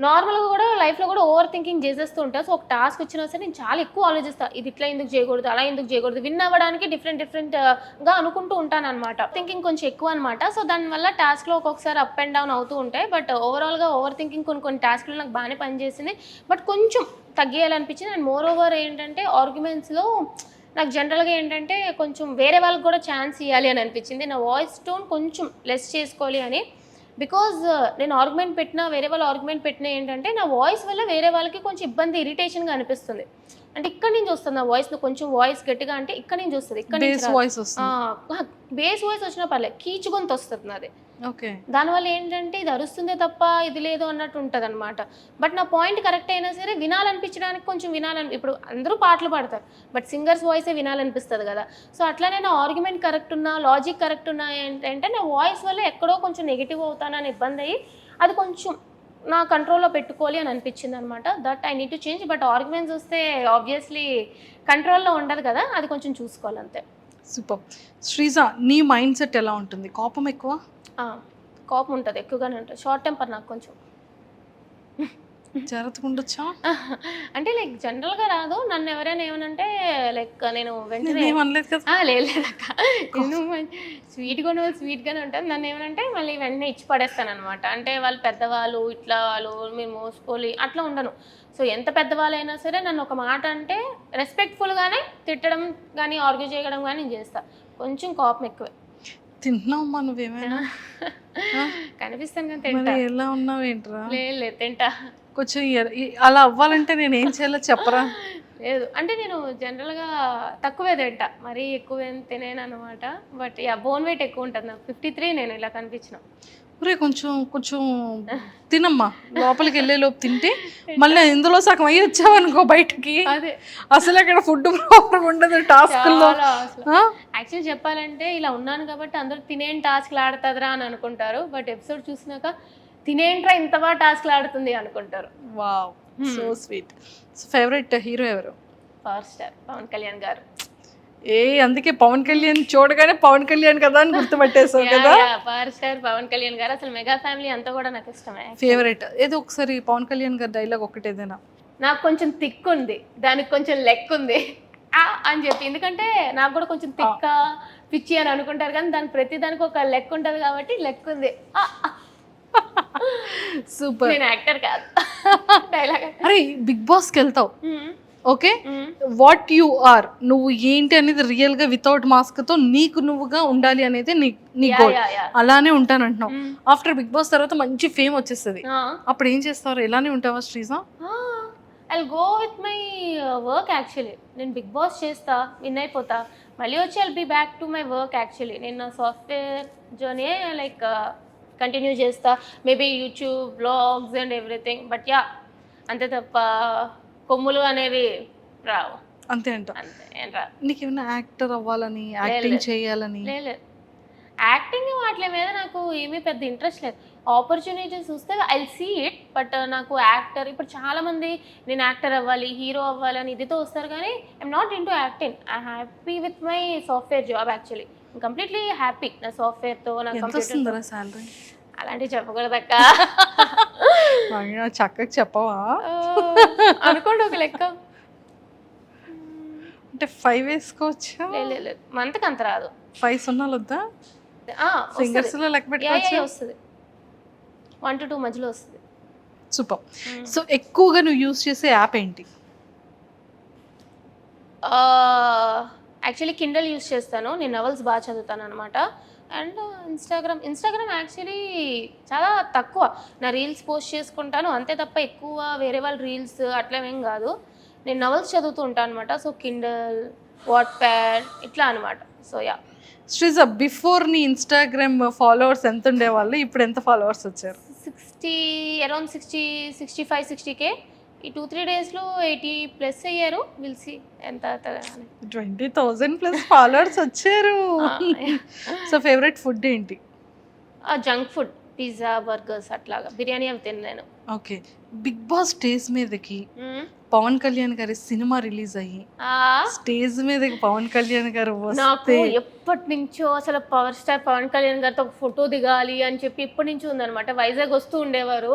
నార్మల్గా కూడా లైఫ్లో కూడా ఓవర్ థింకింగ్ చేసేస్తూ ఉంటాను. సో ఒక టాస్క్ వచ్చినా సరే నేను చాలా ఎక్కువ ఆలోచిస్తాను. ఇది ఇట్లా ఎందుకు చేయకూడదు, అలా ఎందుకు చేయకూడదు, విన్ అవ్వడానికి డిఫరెంట్గా అనుకుంటూ ఉంటాను అనమాట. థింకింగ్ కొంచెం ఎక్కువ అనమాట. సో దానివల్ల టాస్క్లో ఒక్కొక్కసారి అప్ అండ్ డౌన్ అవుతూ ఉంటాయి. బట్ ఓవరాల్గా ఓవర్ థింకింగ్ కొన్ని టాస్క్లు నాకు బాగానే పనిచేసింది. బట్ కొంచెం తగ్గియాలనిపించింది. అండ్ మోర్ ఓవర్ ఏంటంటే ఆర్గ్యుమెంట్స్లో నాకు జనరల్గా ఏంటంటే కొంచెం వేరే వాళ్ళకి కూడా ఛాన్స్ ఇవ్వాలి అని అనిపించింది. నా వాయిస్ టోన్ కొంచెం లెస్ చేసుకోవాలి అని. బికాజ్ నేను ఆర్గ్యుమెంట్ పెట్టినా వేరే వాళ్ళు ఆర్గ్యుమెంట్ పెట్టినా ఏంటంటే నా వాయిస్ వల్ల వేరే వాళ్ళకి కొంచెం ఇబ్బంది ఇరిటేషన్గా అనిపిస్తుంది. అంటే ఇక్కడ నుంచి వస్తుంది నా వాయిస్, కొంచెం వాయిస్ గట్టిగా అంటే ఇక్కడ నుంచి వస్తుంది. ఇక్కడ బేస్ వాయిస్ వచ్చినా పర్లేదు, కీచు గొంతు వస్తుంది నాది. ఓకే, దానివల్ల ఏంటంటే ఇది అరుస్తుందే తప్ప ఇది లేదు అన్నట్టు ఉంటుంది అనమాట. బట్ నా పాయింట్ కరెక్ట్ అయినా సరే వినాలనిపించడానికి కొంచెం ఇప్పుడు అందరూ పాటలు పాడతారు, బట్ సింగర్స్ వాయిసే వినాలనిపిస్తుంది కదా. సో అట్లానే నా ఆర్గ్యుమెంట్ కరెక్ట్ ఉన్నా, లాజిక్ కరెక్ట్ ఉన్నా ఏంటంటే నా వాయిస్ వల్ల ఎక్కడో కొంచెం నెగిటివ్ అవుతానని ఇబ్బంది అయ్యి అది కొంచెం నా కంట్రోల్లో పెట్టుకోవాలి అని అనిపించింది అనమాట. That I need to change. But arguments వస్తే ఆబ్వియస్లీ కంట్రోల్లో ఉండదు కదా, అది కొంచెం చూసుకోవాలి అంతే. సూపర్. శ్రీజ నీ మైండ్ సెట్ ఎలా ఉంటుంది? కోపం ఎక్కువ? కోపం ఉంటుంది, ఎక్కువగానే ఉంటుంది. షార్ట్ టెంపర్ నాకు కొంచెం. జాగ్రత్తగా ఉండొచ్చా? అంటే లైక్ జనరల్గా రాదు. నన్ను ఎవరైనా ఏమనంటే లైక్ నేను వెంటనే అనలేదు కదా. లేదక్క, స్వీట్గానే ఉంటుంది. నన్ను ఏమనంటే మళ్ళీ వెంటనే ఇచ్చి పడేస్తాను అనమాట. అంటే వాళ్ళు పెద్దవాళ్ళు, ఇట్లా వాళ్ళు మీరు మోసుకోవాలి అట్లా ఉండను. సో ఎంత పెద్దవాళ్ళైనా సరే నన్ను ఒక మాట అంటే రెస్పెక్ట్ఫుల్గానే తిట్టడం కానీ ఆర్గ్యూ చేయడం కానీ నేను చేస్తాను. కొంచెం కోపం ఎక్కువే. తింటున్నావమ్మా నువ్వేమైనా? కనిపిస్తాను కానీ తింటా. ఎలా ఉన్నావు ఏంట్రా? లేదు తింటా. కొంచెం అలా అవ్వాలంటే నేను ఏం చేయాలో చెప్పరా? లేదు అంటే నేను జనరల్గా తక్కువే తింటా, మరీ ఎక్కువ ఏం తినేను అనమాట. బట్ బోన్ వెయిట్ ఎక్కువ ఉంటుంది నాకు. 53 నేను ఇలా కనిపించిన. ఒరే కొంచెం కొంచెం తినమ్మా, లోపలికి వెళ్ళే లోపు తింటే మళ్ళీ ఇందులో సగం అయ్యి వచ్చావనుకో బయటకి, అదే అసలు అక్కడ ఫుడ్ ప్రాబ్లం ఉండదు టాస్క్లో. యాక్చువల్లీ చెప్పాలంటే ఇలా ఉన్నాను కాబట్టి అందరూ తినేం టాస్క్లు ఆడుతుందిరా అని అనుకుంటారు. బట్ ఎపిసోడ్ చూసినాక తినేంట్రా ఇంత బాగా టాస్క్లు ఆడుతుంది అనుకుంటారు. Wow, so sweet. Favourite hero ఎవరు? పవర్ స్టార్ పవన్ కళ్యాణ్ గారు. అందుకే పవన్ కళ్యాణ్ చూడగానే పవన్ కళ్యాణ్ కదా అని గుర్తుపట్టేసావు కదా. పవర్ స్టార్ పవన్ కళ్యాణ్ గారు, అసలు మెగా ఫ్యామిలీ అంతా కూడా నాకు ఇష్టమే. ఫేవరెట్ ఏదో ఒకసారి పవన్ కళ్యాణ్ గారి డైలాగ్ ఒకటి ఏదైనా. నాకు కొంచెం థిక్ ఉంది, దానికి కొంచెం లెక్ ఉంది అని చెప్పి. ఎందుకంటే నాకు కూడా కొంచెం థిక్క పిచ్చి అని అనుకుంటారు కానీ దానికి ప్రతి దానికి ఒక లెక్ ఉంటుంది కాబట్టి లెక్ ఉంది. సూపర్. నేను యాక్టర్ కాదు, డైలాగ్. అరే బిగ్ బాస్కి వెళ్తావు, ఓకే, వాట్ యు ఆర్, నువ్వు ఏంటి అనేది రియల్ గా వితౌట్ మాస్క్ తో నీకు నువ్వుగా ఉండాలి అనేది నీ గోల్. అలానే ఉంటానంటున్నావు. ఆఫ్టర్ బిగ్ బాస్ తర్వాత మంచి ఫేమ్ వచ్చేస్తుంది, అప్పుడు ఏం చేస్తారు? ఎలానే ఉంటావా Sreeja? I go with my work. Actually నేను బిగ్ బాస్ చేస్తా, విన్ అయిపోతా, మళ్ళీ వచ్చి I'll be back to my work. Actually నేను సాఫ్ట్వేర్ జర్నీ లైక్ కంటిన్యూ చేస్తా, maybe YouTube vlogs and everything. But yeah, అంతే తప్ప కొమ్ములు అనేవి రావు. అంతే అంట. అంతే ఏం రా. నీకేమైనా యాక్టర్ అవ్వాలని, యాక్టింగ్ చేయాలని? లేదు, యాక్టింగ్ వాటి మీద నాకు ఏమీ పెద్ద ఇంట్రెస్ట్ లేదు. ఆపర్చునిటీస్ చూస్తే ఐ సీ ఇట్. బట్ నాకు యాక్టర్, ఇప్పుడు చాలామంది నేను యాక్టర్ అవ్వాలి, హీరో అవ్వాలి అని ఇదితో వస్తారు కానీ I'm not in to acting. I happy with my software job. Actually completely happy నా సాఫ్ట్వేర్తో. నా కంప్యూటర్ సాలరీ అలాంటివి చెప్పకూడదక్క. చక్కగా చెప్పవా? అనుకోండి ఒక లెక్క. అంటే 5 వేసుకోవచ్చా? లేదు, మంత్కి అంత రాదు. 5 సున్నాలు వద్దా? సింగర్స్ లో లెక్క పెట్టుకోవచ్చు. వస్తుంది, 1 to 2 మధ్యలో వస్తుంది. సూపర్. సో ఎక్కువగా నువ్వు యూజ్ చేసే యాప్ ఏంటి? యాక్చువల్లీ కిండల్ యూజ్ చేస్తాను, నేను నవల్స్ బాగా చదువుతాను అనమాట. అండ్ ఇన్స్టాగ్రామ్ యాక్చువల్లీ చాలా తక్కువ. నా రీల్స్ పోస్ట్ చేసుకుంటాను అంతే తప్ప ఎక్కువ వేరే వాళ్ళ రీల్స్ అట్లేమేం కాదు. నేను నవల్స్ చదువుతూ ఉంటాను అనమాట. సో కిండల్, వాట్ప్యాడ్ ఇట్లా అనమాట. So yeah. శ్రీజ, బిఫోర్ నీ ఇన్స్టాగ్రామ్ ఫాలోవర్స్ ఎంత ఉండేవాళ్ళు, ఇప్పుడు ఎంత ఫాలోవర్స్ వచ్చారు? 60, అరౌండ్ 65, 60K. ఈ 2-3 డేస్లో 80+ అయ్యారు. విల్ సీ ఎంత 20,000+ ఫాలోవర్స్ వచ్చారు. సో ఫేవరెట్ ఫుడ్ ఏంటి? జంక్ ఫుడ్, పిజ్జా, బర్గర్స్ అట్లాగా, బిర్యానీ అవి తిన్నాను. ఓకే. బిగ్ బాస్ స్టేజ్ మీదకి పవన్ కళ్యాణ్ గారి సినిమా రిలీజ్ అయ్యి స్టేజ్ మీదకి పవన్ కళ్యాణ్ గారు నాకు వస్తే ఎప్పటి నుంచో అసలు పవర్ స్టార్ పవన్ కళ్యాణ్ గారితో ఒక ఫోటో దిగాలి అని చెప్పి ఎప్పటి నుంచో ఉందన్నమాట. వైజాగ్ వస్తూ ఉండేవారు,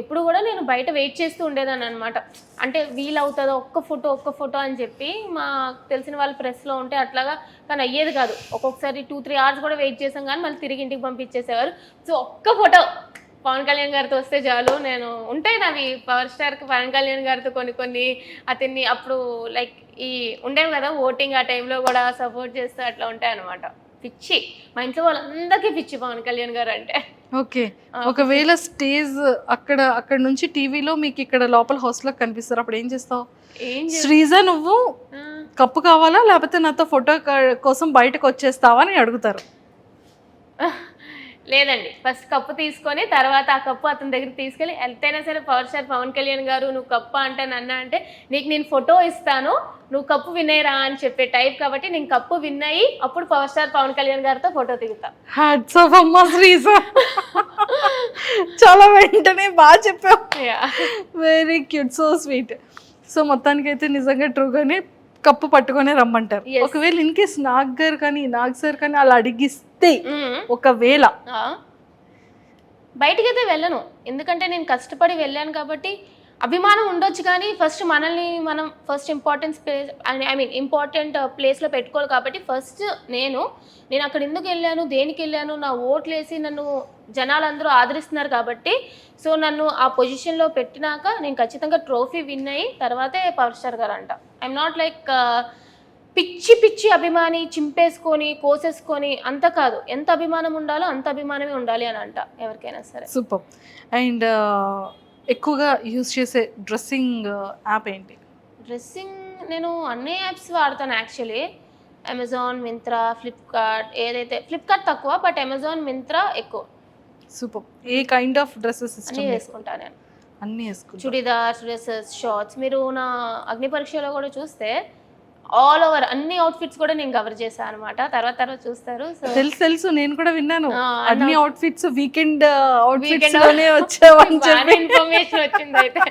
ఎప్పుడు కూడా నేను బయట వెయిట్ చేస్తూ ఉండేదాన్ని అనమాట. అంటే వీలవుతుందో ఒక్క ఫోటో అని చెప్పి మా తెలిసిన వాళ్ళు ప్రెస్లో ఉంటే అట్లాగా, కానీ అయ్యేది కాదు. ఒక్కొక్కసారి 2-3 hours కూడా వెయిట్ చేసాం కానీ మళ్ళీ తిరిగి ఇంటికి పంపించేసేవారు. సో ఒక్క ఫోటో పవన్ కళ్యాణ్ గారితో వస్తే చాలు. నేను ఉంటాయి నావి పవర్ స్టార్కి పవన్ కళ్యాణ్ గారితో కొన్ని అతన్ని అప్పుడు లైక్ ఈ ఉండేవి కదా ఓటింగ్, ఆ టైంలో కూడా సపోర్ట్ చేస్తూ అట్లా ఉంటాయి అనమాట. పిచ్చి, మా ఇంట్లో వాళ్ళందరికీ పిచ్చి పవన్ కళ్యాణ్ గారు అంటే. ఓకే. ఒకవేళ స్టేజ్ అక్కడ నుంచి టీవీలో మీకు ఇక్కడ లోపల హౌస్లో కనిపిస్తారు, అప్పుడు ఏం చేస్తావు? శ్రీజ నువ్వు కప్పు కావాలా లేకపోతే నాతో ఫోటో కోసం బయటకు వచ్చేస్తావా అని అడుగుతారు. లేదండి, ఫస్ట్ కప్పు తీసుకొని తర్వాత ఆ కప్పు అతని దగ్గర తీసుకెళ్ళి, ఎంతైనా సరే పవర్ స్టార్ పవన్ కళ్యాణ్ గారు నువ్వు కప్పు అంటే నన్ను అంటే నీకు నేను ఫోటో ఇస్తాను, నువ్వు కప్పు వినేరా అని చెప్పే టైప్ కాబట్టి నేను కప్పు విన్ అయ్యి అప్పుడు పవర్ స్టార్ పవన్ కళ్యాణ్ గారితో ఫోటో దిగుతా. హ్యాట్స్ ఆఫ్ అమ్మా శ్రీజ, చాలా వెంటనే బాగా చెప్పావు. Very cute, so sweet. So మొత్తానికైతే నిజంగా ట్రూగానే కప్పు పట్టుకొని రమ్మంటారు. ఒకవేళ ఇన్ కేస్ నాగ్ సార్ కానీ అలా అడిగిస్తే, ఒకవేళ బయటికైతే వెళ్ళను, ఎందుకంటే నేను కష్టపడి వెళ్ళాను కాబట్టి. అభిమానం ఉండొచ్చు కానీ ఫస్ట్ మనల్ని మనం ఫస్ట్ ఇంపార్టెంట్ ప్లేస్లో పెట్టుకోవాలి కాబట్టి ఫస్ట్ నేను అక్కడ ఎందుకు వెళ్ళాను, దేనికి వెళ్ళాను, నా ఓట్లు వేసి నన్ను జనాలందరూ ఆదరిస్తున్నారు కాబట్టి, సో నన్ను ఆ పొజిషన్లో పెట్టినాక నేను ఖచ్చితంగా ట్రోఫీ విన్ అయ్యి తర్వాతే పవర్ స్టార్ గారు అంట. ఐఎమ్ నాట్ లైక్ పిచ్చి అభిమాని చింపేసుకొని కోసేసుకొని అంత కాదు. ఎంత అభిమానం ఉండాలో అంత అభిమానమే ఉండాలి అని అంట ఎవరికైనా సరే. సూపర్. అండ్ ఎక్కువగా యూజ్ చేసే డ్రెస్సింగ్ యాప్ ఏంటి? డ్రెస్సింగ్ నేను అన్ని యాప్స్ వాడతాను యాక్చువల్లీ. అమెజాన్, మింత్రా, ఫ్లిప్కార్ట్. ఏదైతే ఫ్లిప్కార్ట్ తక్కువ, బట్ అమెజాన్, మింత్రా ఎక్కువ. Super. A kind of dresses అన్నీ వేసుకుంటాను నేను. అన్నీ వేసుకుంటా. Churidars, dresses, shorts. మీరు నా అగ్ని పరీక్షలో కూడా చూస్తే ఆల్ ఓవర్ అన్ని అవుట్ఫిట్స్ కూడా నేను కవర్ చేశాను అనమాట. తర్వాత చూస్తారు. తెలుసు నేను కూడా విన్నాను. అన్ని అవుట్ఫిట్స్ వీకెండ్ అవుట్ఫిట్స్ లోనే వచ్చావని చెప్పి ఇన్ఫర్మేషన్ వచ్చింది. అయితే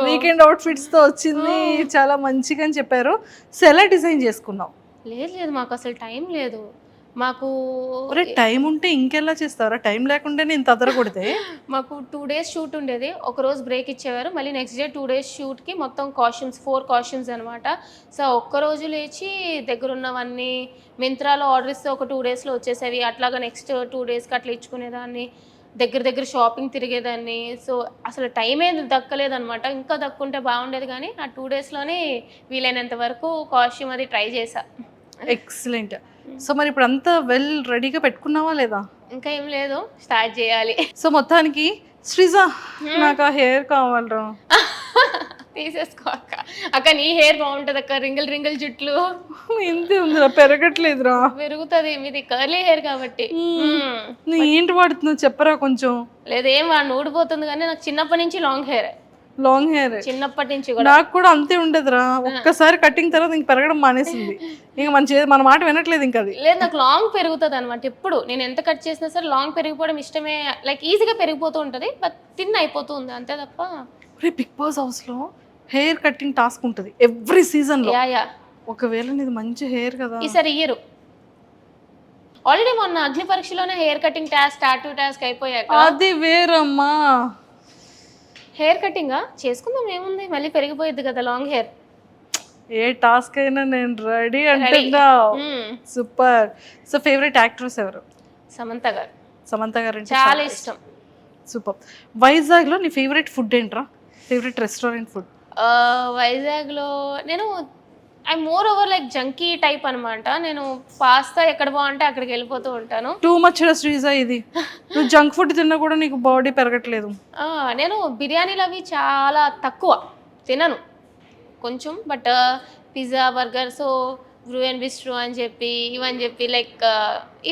వీకెండ్ అవుట్ఫిట్స్ తో వచ్చింది, చాలా మంచిగా అని చెప్పారు. సో ఎలా డిజైన్ చేసుకున్నావు? లేదు మాకు అసలు టైం లేదు. మాకు టైం ఉంటే ఇంకెలా చేస్తారా? టైం లేకుండా నేను తదరకూడదే. మాకు 2 days షూట్ ఉండేది, ఒక రోజు బ్రేక్ ఇచ్చేవారు, మళ్ళీ నెక్స్ట్ డే 2 days షూట్కి మొత్తం కాస్ట్యూమ్స్ 4 కాస్ట్యూమ్స్ అనమాట. సో ఒక్కరోజు లేచి దగ్గరున్నవన్నీ మింత్రాలో ఆర్డర్ ఇస్తే ఒక 2 daysలో వచ్చేసేవి. అట్లాగా నెక్స్ట్ 2 daysకి అట్లా ఇచ్చుకునేదాన్ని, దగ్గర షాపింగ్ తిరిగేదాన్ని. సో అసలు టైం ఏది దక్కలేదనమాట. ఇంకా దక్కుంటే బాగుండేది కానీ ఆ 2 daysలోనే వీలైనంత వరకు కాస్ట్యూమ్ అది ట్రై చేశా. ఎక్సలెంట్. సో మరి ఇప్పుడు అంతా వెల్ రెడీగా పెట్టుకున్నావా లేదా? ఇంకా ఏం లేదు, స్టార్ట్ చేయాలి. సో మొత్తానికి శ్రీజ నాకు ఆ హెయిర్ కావాలరా. తీసేసుకో అక్క నీ హెయిర్ బాగుంటది అక్క. రింగిల్ జుట్లు ఇంతే ఉందిరా, పెరగట్లేదురా. పెరుగుతుంది, మీది కర్లీ హెయిర్ కాబట్టి. నువ్వు ఏంటి వాడుతున్నావు చెప్పరా కొంచెం. లేదేం వాడిని ఊడిపోతుంది కానీ నాకు చిన్నప్పటి నుంచి లాంగ్ హెయిర్ చిన్నప్పటి నుంచి కూడా. నాకు కూడా అంతే ఉండదురా, ఒక్కసారి కటింగ్ తర్వాత ఇంక పెరగడం మానేసింది. ఇంకా మన మాట వినట్లేదు ఇంకా. అది లేదు, నాకు లాంగ్ పెరుగుతుంది అనమాట. ఎప్పుడు నేను ఎంత కట్ చేసినా సరే లాంగ్ పెరిగిపోవడం ఇష్టమే. లైక్ ఈజీగా పెరిగిపోతూ ఉంటుంది, బట్ థిన్ అయిపోతుంది అంతే తప్ప. బిగ్ బాస్ హౌస్ లో హెయిర్ కటింగ్ టాస్క్ ఉంటుంది ఎవ్రీ సీజన్ లో. ఒకవేళ నీది మంచి హెయిర్ కదా, ఈసారి ఇయ్యరు. ఆల్రెడీ మొన్న అగ్ని పరీక్షలోనే hair cutting task, tattoo task అయిపోయాక అది వేరమ్మా. హెయిర్ కటింగ్ చేసుకుందాం ఏముంది, మళ్ళీ పెరిగిపోయింది కదా లాంగ్ హెయిర్. ఏ టాస్క్ అయినా నేను రెడీ అంటున్నా. సూపర్. సో ఫేవరెట్ యాక్ట్రెస్ ఎవరు? సమంత గారు అంటే చాలా ఇష్టం. సూపర్. వైజాగ్ లో నీ ఫేవరెట్ ఫుడ్ ఏంట్రా? Favourite restaurant food? వైజాగ్ లో నేను I moreover like junkie type అనమాట. నేను పాస్తా ఎక్కడ బాగుంటే అక్కడికి వెళ్ళిపోతూ ఉంటాను. టూ మచ్ శ్రీజ ఇది. నువ్వు జంక్ ఫుడ్ తిన్నా కూడా నీకు బాడీ పెరగట్లేదు. నేను బిర్యానీలు అవి చాలా తక్కువ తినను కొంచెం, but pizza, burger, so Bru and bistro అని చెప్పి ఇవని చెప్పి లైక్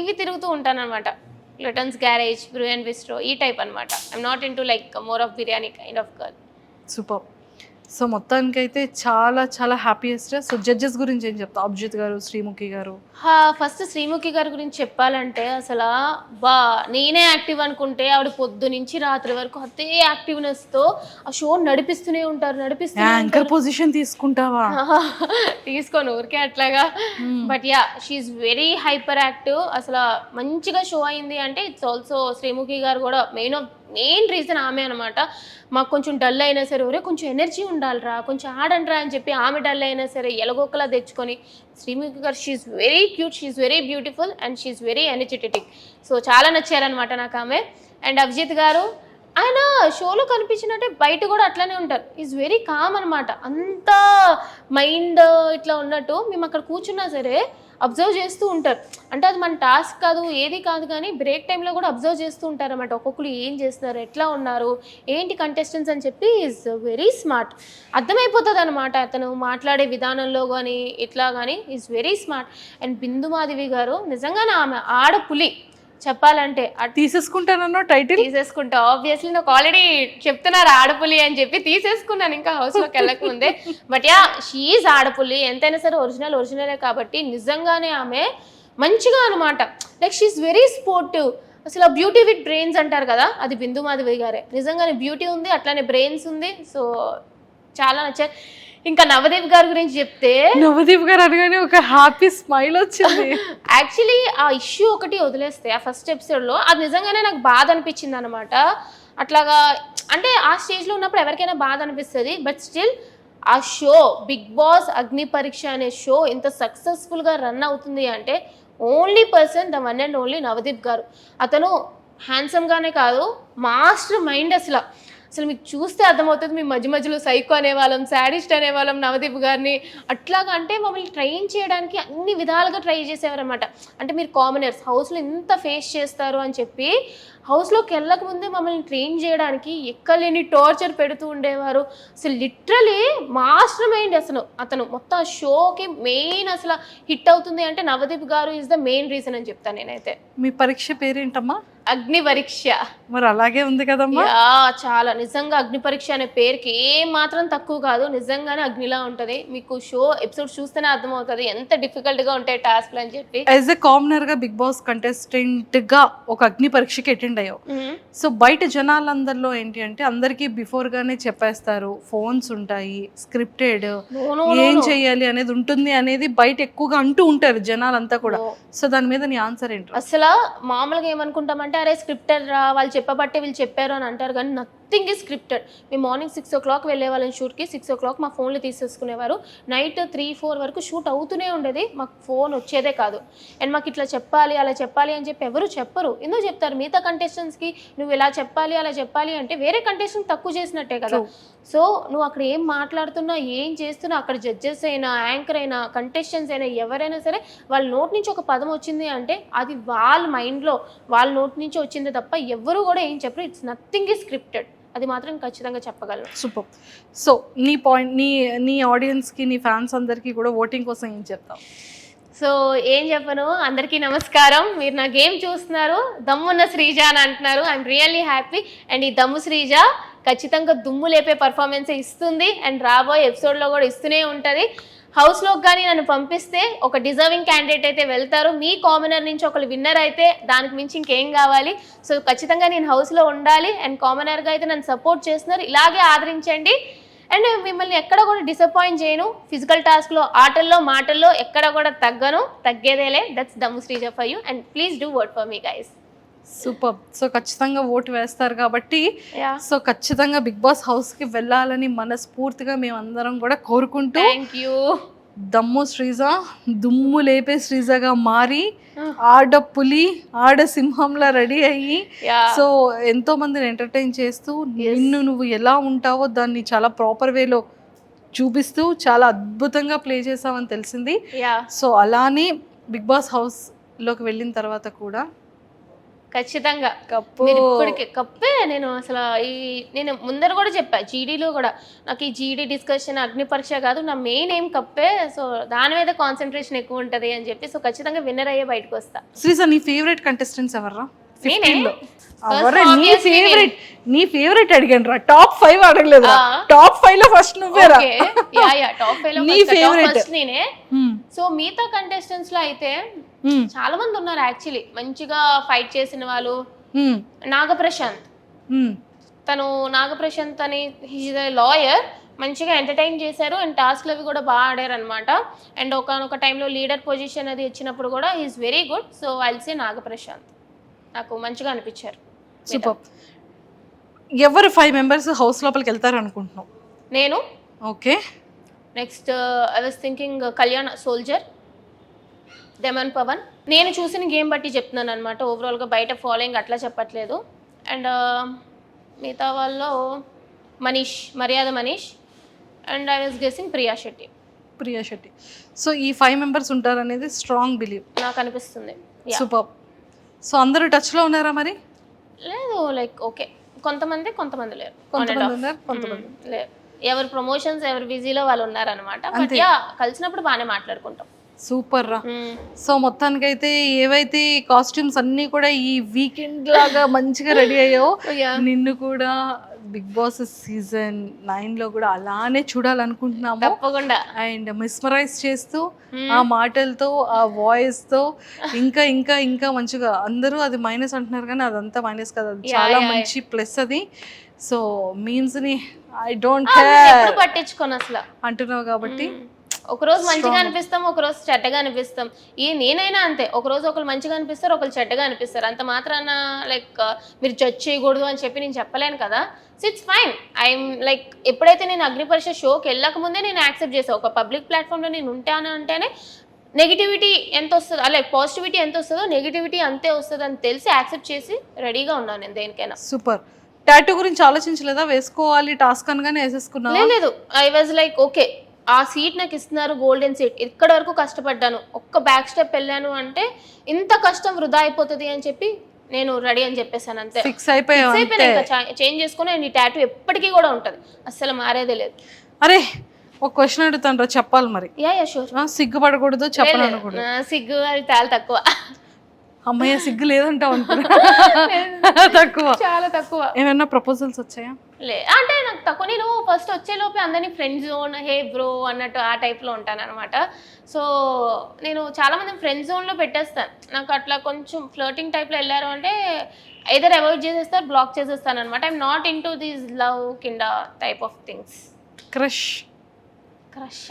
ఇవి తిరుగుతూ ఉంటాను అనమాట. లటన్స్ గ్యారేజ్, బ్రూ అండ్ బిస్ట్రో ఈ టైప్ అనమాట. I'm not in to like more of biryani kind of girl. Super. So మొత్తానికైతే చాలా చాలా హ్యాపీయెస్ట్. సో జడ్జెస్ గురించి ఏం చెప్తా? అభిజిత్ గారు, శ్రీముఖి గారు. ఫస్ట్ శ్రీముఖి గారి గురించి చెప్పాలంటే అసలు నేనే యాక్టివ్ అనుకుంటే ఆవిడ పొద్దు నుంచి రాత్రి వరకు అదే యాక్టివ్నెస్తో ఆ షో నడిపిస్తూనే ఉంటారు. యాంకర్ పొజిషన్ తీసుకుంటావా? తీసుకోను ఊరికే అట్లాగా. But yeah she's very hyper active. అసలు మంచిగా షో అయింది అంటే ఇట్స్ ఆల్సో శ్రీముఖి గారు కూడా మెయిన్ రీజన్ ఆమె అనమాట. మాకు కొంచెం డల్ అయినా సరే ఒరే కొంచెం ఎనర్జీ ఉండాలిరా, కొంచెం ఆడండిరా అని చెప్పి ఆమె డల్ అయినా సరే ఎలగొక్కలా తెచ్చుకొని శ్రీముఖి గారు she's very cute, she's very beautiful and she's very energetic. So చాలా నచ్చారనమాట నాకు ఆమె. అండ్ అభిజిత్ గారు ఆయన షోలో కనిపించినట్టే బయట కూడా అట్లానే ఉంటారు. ఈజ్ వెరీ కామ్ అనమాట. అంత మైండ్ ఇట్లా ఉన్నట్టు మేము అక్కడ కూర్చున్నా సరే అబ్జర్వ్ చేస్తూ ఉంటారు. అంటే అది మన టాస్క్ కాదు, ఏది కాదు, కానీ బ్రేక్ టైంలో కూడా అబ్జర్వ్ చేస్తూ ఉంటారు అన్నమాట. ఒక్కొక్కరు ఏం చేస్తున్నారు, ఎట్లా ఉన్నారు, ఏంటి కంటెస్టెంట్స్ అని చెప్పి ఈజ్ వెరీ స్మార్ట్. అర్థమైపోతుంది అనమాట అతను మాట్లాడే విధానంలో కానీ ఇట్లా కానీ is very smart. And Bindu Madhavi garu నిజంగానే ఆమె ఆడపులి చెప్పాలంటే. తీసేసుకుంటానన్నా టైటిల్ తీసేసుకుంటా ఆబ్వియస్లీ. నాకు ఆల్రెడీ చెప్తున్నారు ఆడపులి అని చెప్పి తీసేసుకున్నాను ఇంకా హౌస్లోకి వెళ్ళక ముందే. బట్ యా షీఈ్ ఆడపులి. ఎంతైనా సరే ఒరిజినలే కాబట్టి నిజంగానే ఆమె మంచిగా అనమాట. Like she's very sportive. అసలు బ్యూటీ విత్ బ్రెయిన్స్ అంటారు కదా, అది బిందు మాధవి గారే. నిజంగానే బ్యూటీ ఉంది, అట్లానే బ్రెయిన్స్ ఉంది. సో చాలా నచ్చాయి. ఇంకా నవదీప్ గారి గురించి చెప్తే, నవదీప్ గారు అనగానే ఒక హ్యాపీ స్మైల్ వచ్చింది. యాక్చువల్లీ ఆ ఇష్యూ ఒకటి వదిలేస్తే ఆ ఫస్ట్ ఎపిసోడ్లో అది నిజంగానే నాకు బాధ అనిపించింది అనమాట. అట్లాగా అంటే ఆ స్టేజ్లో ఉన్నప్పుడు ఎవరికైనా బాధ అనిపిస్తుంది. బట్ స్టిల్ ఆ షో బిగ్ బాస్ అగ్ని పరీక్ష అనే షో ఇంత సక్సెస్ఫుల్గా రన్ అవుతుంది అంటే only person the one and only Navdeep గారు. అతను హ్యాండ్సమ్గానే కాదు, మాస్టర్ మైండ్. అసలు మీకు చూస్తే అర్థమవుతుంది. మేము మధ్యలో సైకో అనేవాళ్ళం, శాడిస్ట్ అనేవాళ్ళం నవదీప్ గారిని. అట్లాగా అంటే మమ్మల్ని ట్రైన్ చేయడానికి అన్ని విధాలుగా ట్రై చేసేవారు అనమాట. అంటే మీరు కామనర్స్ హౌస్లో ఇంత ఫేస్ చేస్తారు అని చెప్పి హౌస్లోకి వెళ్ళక ముందే మమ్మల్ని ట్రైన్ చేయడానికి ఎక్కలేని టార్చర్ పెడుతూ ఉండేవారు. అసలు లిటరలీ మాస్టర్ మైండ్. అతను మొత్తం షోకి మెయిన్ అసలు హిట్ అవుతుంది అంటే నవదీప్ గారు ఈజ్ ద మెయిన్ రీజన్ అని చెప్తాను నేనైతే. మీ పరీక్ష పేరేంటమ్మా? అగ్ని పరీక్ష. మరి అలాగే ఉంది కదమ్మా. చాలా నిజంగా అగ్ని పరీక్ష అనే పేరుకి ఏం మాత్రం తక్కువ కాదు. నిజంగానే అగ్నిలా ఉంటది. మీకు షో ఎపిసోడ్ చూస్తేనే అర్థమవుతుంది ఎంత డిఫికల్ట్ గా ఉంటాయి టాస్క్లు అని చెప్పి. యాజ్ ఎ కామనర్ గా బిగ్ బాస్ కంటెస్టెంట్ గా ఒక అగ్ని పరీక్షకి అటెండ్ అయ్యావు. సో బయట జనాలందరిలో ఏంటి అంటే అందరికి బిఫోర్ గానే చెప్పేస్తారు, ఫోన్స్ ఉంటాయి, స్క్రిప్టెడ్, ఏం చెయ్యాలి అనేది ఉంటుంది అనేది బయట ఎక్కువగా అంటూ ఉంటారు జనాలంతా కూడా. సో దాని మీద నీ ఆన్సర్ ఏంటి? అసలు మామూలుగా ఏమనుకుంటామంటే అరే స్క్రిప్టెడ్ రా, వాళ్ళు చెప్పబట్టే వీళ్ళు చెప్పారు అని అంటారు, కానీ నథింగ్ ఈజ్ స్క్రిప్టెడ్. మేము మార్నింగ్ 6 o'clock వెళ్ళే వాళ్ళని షూట్కి. 6 o'clock మా ఫోన్లు తీసేసుకునేవారు. నైట్ 3-4 వరకు షూట్ అవుతూనే ఉండేది. మాకు ఫోన్ వచ్చేదే కాదు. అండ్ మాకు ఇట్లా చెప్పాలి అలా చెప్పాలి అని చెప్పి ఎవరు చెప్పరు. ఎందుకు చెప్తారు? మిగతా కంటెస్టెంట్స్కి నువ్వు ఇలా చెప్పాలి అలా చెప్పాలి అంటే వేరే కంటెస్టెంట్ తక్కువ చేసినట్టే కదా. సో నువ్వు అక్కడ ఏం మాట్లాడుతున్నా ఏం చేస్తున్నా అక్కడ జడ్జెస్ అయినా యాంకర్ అయినా కంటెస్టెంట్స్ అయినా ఎవరైనా సరే వాళ్ళ నోటి నుంచి ఒక పదం వచ్చింది అంటే అది వాళ్ళ మైండ్లో వాళ్ళ నోటి నుంచి వచ్చింది తప్ప ఎవరు కూడా ఏం చెప్పరు. It's nothing is scripted. అది మాత్రం ఖచ్చితంగా చెప్పగలను. సూపర్. సో నీ పాయింట్, నీ ఆడియన్స్కి, నీ ఫ్యాన్స్ అందరికీ కూడా ఓటింగ్ కోసం ఏం చెప్తావు? సో ఏం చెప్పను, అందరికీ నమస్కారం. మీరు నా గేమ్ చూస్తున్నారు, దమ్మున్న శ్రీజ అని అంటున్నారు. I'm really happy. అండ్ ఈ దమ్ము శ్రీజ ఖచ్చితంగా దుమ్ము లేపే పర్ఫార్మెన్స్ ఇస్తుంది అండ్ రాబోయే ఎపిసోడ్లో కూడా ఇస్తూనే ఉంటుంది. హౌస్లోకి కానీ నన్ను పంపిస్తే ఒక డిజర్వింగ్ క్యాండిడేట్ అయితే వెళ్తారు. మీ కామనర్ నుంచి ఒకరు విన్నర్ అయితే దానికి మించి ఇంకేం కావాలి. సో ఖచ్చితంగా నేను హౌస్లో ఉండాలి. అండ్ కామనర్గా అయితే నన్ను సపోర్ట్ చేస్తున్నారు, ఇలాగే ఆదరించండి. అండ్ మిమ్మల్ని ఎక్కడ కూడా డిసప్పాయింట్ చేయను. ఫిజికల్ టాస్క్లో, ఆటల్లో, మాటల్లో ఎక్కడ కూడా తగ్గేదేలే. దట్స్ దమ్ము Sreeja for you. And please do work for me guys. Super. So ఖచ్చితంగా ఓటు వేస్తారు కాబట్టి సో ఖచ్చితంగా బిగ్ బాస్ హౌస్కి వెళ్ళాలని మనస్ఫూర్తిగా మేమందరం కూడా కోరుకుంటూ, థ్యాంక్ యూ. దమ్ము శ్రీజ దుమ్ము లేపే శ్రీజగా మారి ఆడ పులి ఆడ సింహంలా రెడీ అయ్యి సో ఎంతో మందిని ఎంటర్టైన్ చేస్తూ నిన్ను నువ్వు ఎలా ఉంటావో దాన్ని చాలా ప్రాపర్ వేలో చూపిస్తూ చాలా అద్భుతంగా ప్లే చేసావని తెలిసింది. సో అలానే బిగ్ బాస్ హౌస్లోకి వెళ్ళిన తర్వాత కూడా ఖచ్చితంగా ఇప్పటికే కప్పే. నేను అసలు నేను ముందర కూడా చెప్పా, జీడీలో కూడా నాకు ఈ జీడీ డిస్కషన్ అగ్ని పరీక్ష కాదు, నా మెయిన్ ఏం కప్పే. సో దాని మీద కాన్సన్ట్రేషన్ ఎక్కువ ఉంటుంది అని చెప్పి సో ఖచ్చితంగా విన్నర్ అయ్యే బయటకు వస్తా. శ్రీజ, నీ ఫేవరెట్ కంటెస్టెంట్స్ ఎవర్రా? 15 లో First అవరే obviously నీ ఫేవరెట్ అడిగాను రా, టాప్ 5 అడగలేదు, టాప్ 5 లో ఫస్ట్ నువ్వేరా. టాప్ 5 లో నీ ఫేవరెట్ ఫస్ట్ నేనే. సో మిగతా కంటెస్టెంట్స్ లో అయితే చాలా మంది ఉన్నారు యాక్చువల్లీ మంచిగా ఫైట్ చేసిన వాళ్ళు. నాగప్రశాంత్, తను నాగప్రశాంత్ అని హీజ్ ఎ లాయర్, మంచిగా ఎంటర్టైన్ చేశారు అండ్ టాస్క్లు అవి కూడా బాగా ఆడారు అనమాట. అండ్ ఒకనొక టైంలో లీడర్ పొజిషన్ అది ఇచ్చినప్పుడు కూడా he's very good. So I'll say Nagaprashant, నాకు మంచిగా అనిపించారు. సూపర్. ఎవరు 5 మెంబర్స్ హౌస్ లోపలికి వెళ్తారు అనుకుంటున్నావు? నేను okay. Next I was thinking Kalyan soldier, Daman Pavan. నేను చూసిన గేమ్ బట్టి చెప్తున్నాను అనమాట, ఓవరాల్గా బయట ఫాలోయింగ్ అట్లా చెప్పట్లేదు. అండ్ మిగతా వాళ్ళు మర్యాద Manish and I was guessing Priya Shetty. So ఈ 5 మెంబర్స్ ఉంటారు అనేది స్ట్రాంగ్ బిలీవ్ నాకు అనిపిస్తుంది. సూపర్. సో అందరూ టచ్లో ఉన్నారా మరి? లేదు, లైక్ ఓకే, కొంతమంది లేరు, లేరు. ఎవరు ప్రమోషన్స్ ఎవరు బిజీలో వాళ్ళు ఉన్నారనమాట. బట్ యా, కలిసినప్పుడు బాగానే మాట్లాడుకుంటాం. సూపర్ రా. సో మొత్తానికైతే ఏవైతే కాస్ట్యూమ్స్ అన్నీ కూడా ఈ వీకెండ్ లాగా మంచిగా రెడీ అయ్యావు, నిన్ను కూడా బిగ్ బాస్ సీజన్ 9 లో కూడా అలానే చూడాలనుకుంటున్నాము తప్పకుండా. అండ్ మిస్మరైజ్ చేస్తూ ఆ మాటలతో ఆ వాయిస్ తో ఇంకా ఇంకా ఇంకా మంచిగా, అందరూ అది మైనస్ అంటున్నారు కానీ అదంతా మైనస్ కదా, చాలా మంచి ప్లస్ అది. సో మీమ్స్ ని ఐ డోంట్ కేర్ పట్టించుకోను అసలు అంటున్నావు కాబట్టి ఒకరోజు మంచిగా అనిపిస్తాం, ఒకరోజు చెడ్డగా అనిపిస్తాం. నేనైనా అంతే, ఒకరోజు ఒకరు మంచిగా అనిపిస్తారు, ఒకరు చెడ్డగా అనిపిస్తారు. అంత మాత్రాన లైక్ మీరు జడ్జ్ చేయకూడదు అని చెప్పి నేను చెప్పలేను కదా. So it's fine. I'm like ఎప్పుడైతే నేను అగ్నిపరీక్ష షోకి వెళ్ళక ముందే నేను యాక్సెప్ట్ చేసాను, ఒక పబ్లిక్ ప్లాట్ఫామ్లో నేను ఉంటాను అంటేనే నెగిటివిటీ ఎంత వస్తుందో, లైక్ పాజిటివిటీ ఎంత వస్తుందో నెగిటివిటీ అంతే వస్తుంది అని తెలిసి యాక్సెప్ట్ చేసి రెడీగా ఉన్నాను నేను దేనికైనా. సూపర్. టాటూ గురించి ఆలోచించలేదా? వేసుకోవాలి టాస్క్ అనగానే వేసేసుకున్నా? లేదు, ఐ వాజ్ లైక్ ఓకే, ఆ సీట్ నాకు ఇస్తున్నారు, గోల్డెన్ సీట్, ఇక్కడ వరకు కష్టపడ్డాను, ఒక్క బ్యాక్ స్టెప్ వెళ్ళాను అంటే ఇంత కష్టం వృధా అయిపోతుంది అని చెప్పి నేను రెడీ అని చెప్పేసాను అంతే. ఫిక్స్ అయిపోయాను, చేంజ్ చేసుకుని ఈ టాటూ ఎప్పటికీ కూడా ఉంటుంది, అస్సలు మారేదే లేదు. అరే ఒక క్వశ్చన్ అడుగుతాను రా, చెప్పాలి మరి. Yeah sure. సిగ్గుపడకూడదు, చెప్పనకూడదు. సిగ్గు అది చాలా తక్కువ. అమ్మయ్య సిగ్గు లేదంటావు తక్కువ, చాలా తక్కువ. ఏమైనా ప్రపోజల్స్ వచ్చాయా? అంటే నాకు తక్కువ. నేను ఫస్ట్ వచ్చేలోపే అందరినీ ఫ్రెండ్ జోన్, హే బ్రో అన్నట్టు ఆ టైప్లో ఉంటాను అనమాట. సో నేను చాలా మంది ఫ్రెండ్ జోన్లో పెట్టేస్తాను. నాకు అట్లా కొంచెం ఫ్లర్టింగ్ టైప్లో వెళ్ళారు అంటే ఐదర్ అవాయిడ్ చేసేస్తారు, బ్లాక్ చేసేస్తాను అనమాట. I'm not in to these love కింద టైప్ ఆఫ్ థింగ్స్. క్రష్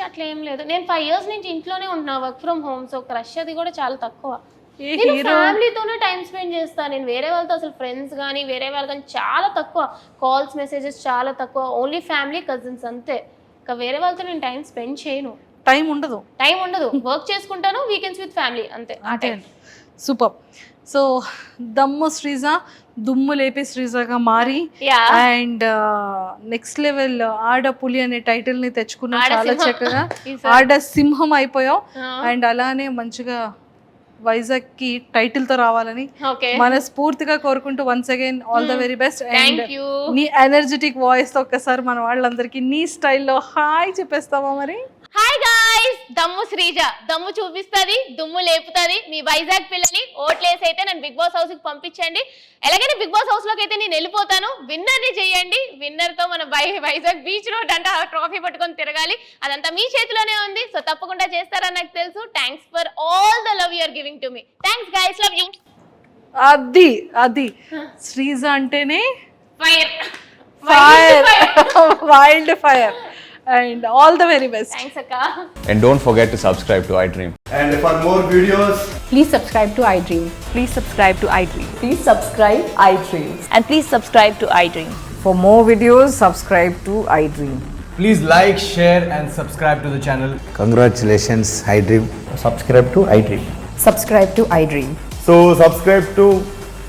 అట్లా ఏం లేదు. నేను 5 years నుంచి ఇంట్లోనే ఉంటున్నా, work from home. So crush అది కూడా చాలా తక్కువ. నేను ఫ్యామిలీతోనే టైం స్పెండ్ చేస్తాను. నేను వేరే వాళ్ళతో అసలు ఫ్రెండ్స్ కానీ వేరే వాళ్ళు కానీ చాలా తక్కువ, కాల్స్ మెసేజెస్ చాలా తక్కువ, ఓన్లీ ఫ్యామిలీ కజిన్స్ అంతే. ఇంకా వేరే వాళ్ళతో నేను టైం స్పెండ్ చేయను, టైం ఉండదు, వర్క్ చేసుకుంటాను, వీకెండ్స్ విత్ ఫ్యామిలీ అంతే. సూపర్. సో దమ్ము శ్రీజ దుమ్ము లేపే శ్రీజగా మారి అండ్ నెక్స్ట్ లెవెల్ ఆడ పులి అనే టైటిల్ ని తెచ్చుకున్నా, చాలా చక్కగా ఆడ సింహం అయిపోయావు. అండ్ అలానే మంచిగా వైజాగ్ కి టైటిల్ తో రావాలని మనస్ఫూర్తిగా కోరుకుంటూ once again all the very best. And నీ ఎనర్జెటిక్ వాయిస్ తో ఒక్కసారి మన వాళ్ళందరికీ నీ స్టైల్లో హాయ్ చెప్పేస్తావా మరి? హాయ్ గాయ్స్, దమ్ము శ్రీజ దమ్ము చూపిస్తుంది, దుమ్ము లేపుతుంది. మీ వైజాగ్ పిల్లని ఓట్లేసి అయితే నన్ను బిగ్ బాస్ హౌస్ కి పంపించండి. ఎలాగైనా బిగ్ బాస్ హౌస్ లోకి అయితే నేను వెళ్ళిపోతాను. విన్నర్ ని చేయండి. విన్నర్ తో మన వైజాగ్ బీచ్ రోడ్ అంటే ఆ ట్రోఫీ పట్టుకొని తిరగాలి. అదంతా మీ చేతిలోనే ఉంది. సో తప్పకుండా చేస్తారని నాకు తెలుసు. Thanks for all the love you are giving to me. Thanks guys, love you. అది శ్రీజ అంటేనే fire, wild fire. And all the very best. Thanks Akka. And don't forget to subscribe to iDream. And for more videos, please subscribe to iDream. Please subscribe to iDream. Please subscribe iDream. And please subscribe to iDream. For more videos, subscribe to iDream. please like, share and subscribe to the channel. Congratulations, iDream. Subscribe to iDream. Subscribe to iDream. So subscribe to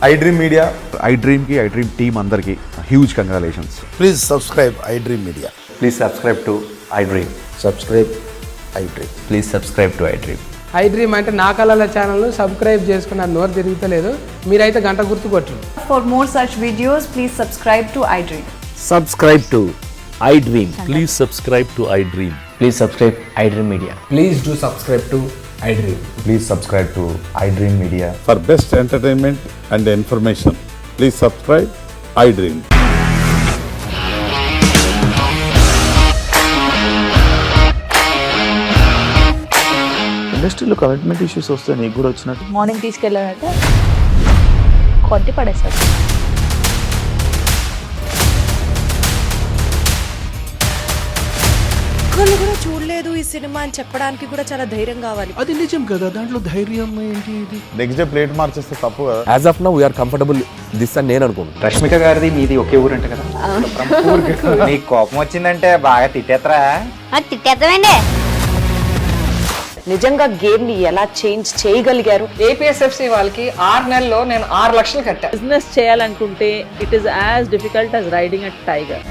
iDream Media. iDream ki iDream team andarki huge congratulations. Please subscribe iDream Media. Please subscribe to iDream. Subscribe iDream. Please subscribe to iDream. iDream అంటే నా కళల channel subscribe చేసుకున్న నోరు తిరుగుతలేదు, మీరైతే గంట గుర్తు కొట్టండి. For more such videos, please subscribe to iDream. Subscribe to iDream. Please subscribe to iDream. Please subscribe iDream Media. Please do subscribe to iDream. Please subscribe to iDream Media. For best entertainment and information, please subscribe iDream. ఇండస్ట్రీలో commitment issues వస్తే నీకు కూడా వచ్చినట్టు morning తీసుకెళ్ళాడంటే కొట్టి పడేస్తాడు. ఒక్కళ్ళు కూడా చూడలేదు ఈ సినిమా అని చెప్పడానికి కూడా చాలా ధైర్యం కావాలి. అది నిజం కదా, దాంట్లో ధైర్యం ఏంటి ఇది? నెక్స్ట్ డే ప్లేట్ మార్చేస్తే తప్పు కదా. As of now we're comfortable this అని నేను అనుకుంటున్నాను. రష్మిక గారిది మీది ఒకే ఊరంట కదా. నీకు కోపం వచ్చిందంటే బాగా తిట్టేత్తరా? తిట్టేద్దామండి. నిజంగా గేమ్ ని ఎలా చేంజ్ చేయగలిగారు? ఏపీఎస్ఎఫ్సి వాళ్ళకి 6 నెలల్లో నేను 6 లక్షలు కట్టా. బిజినెస్ చేయాలనుకుంటే it is as difficult as riding a tiger.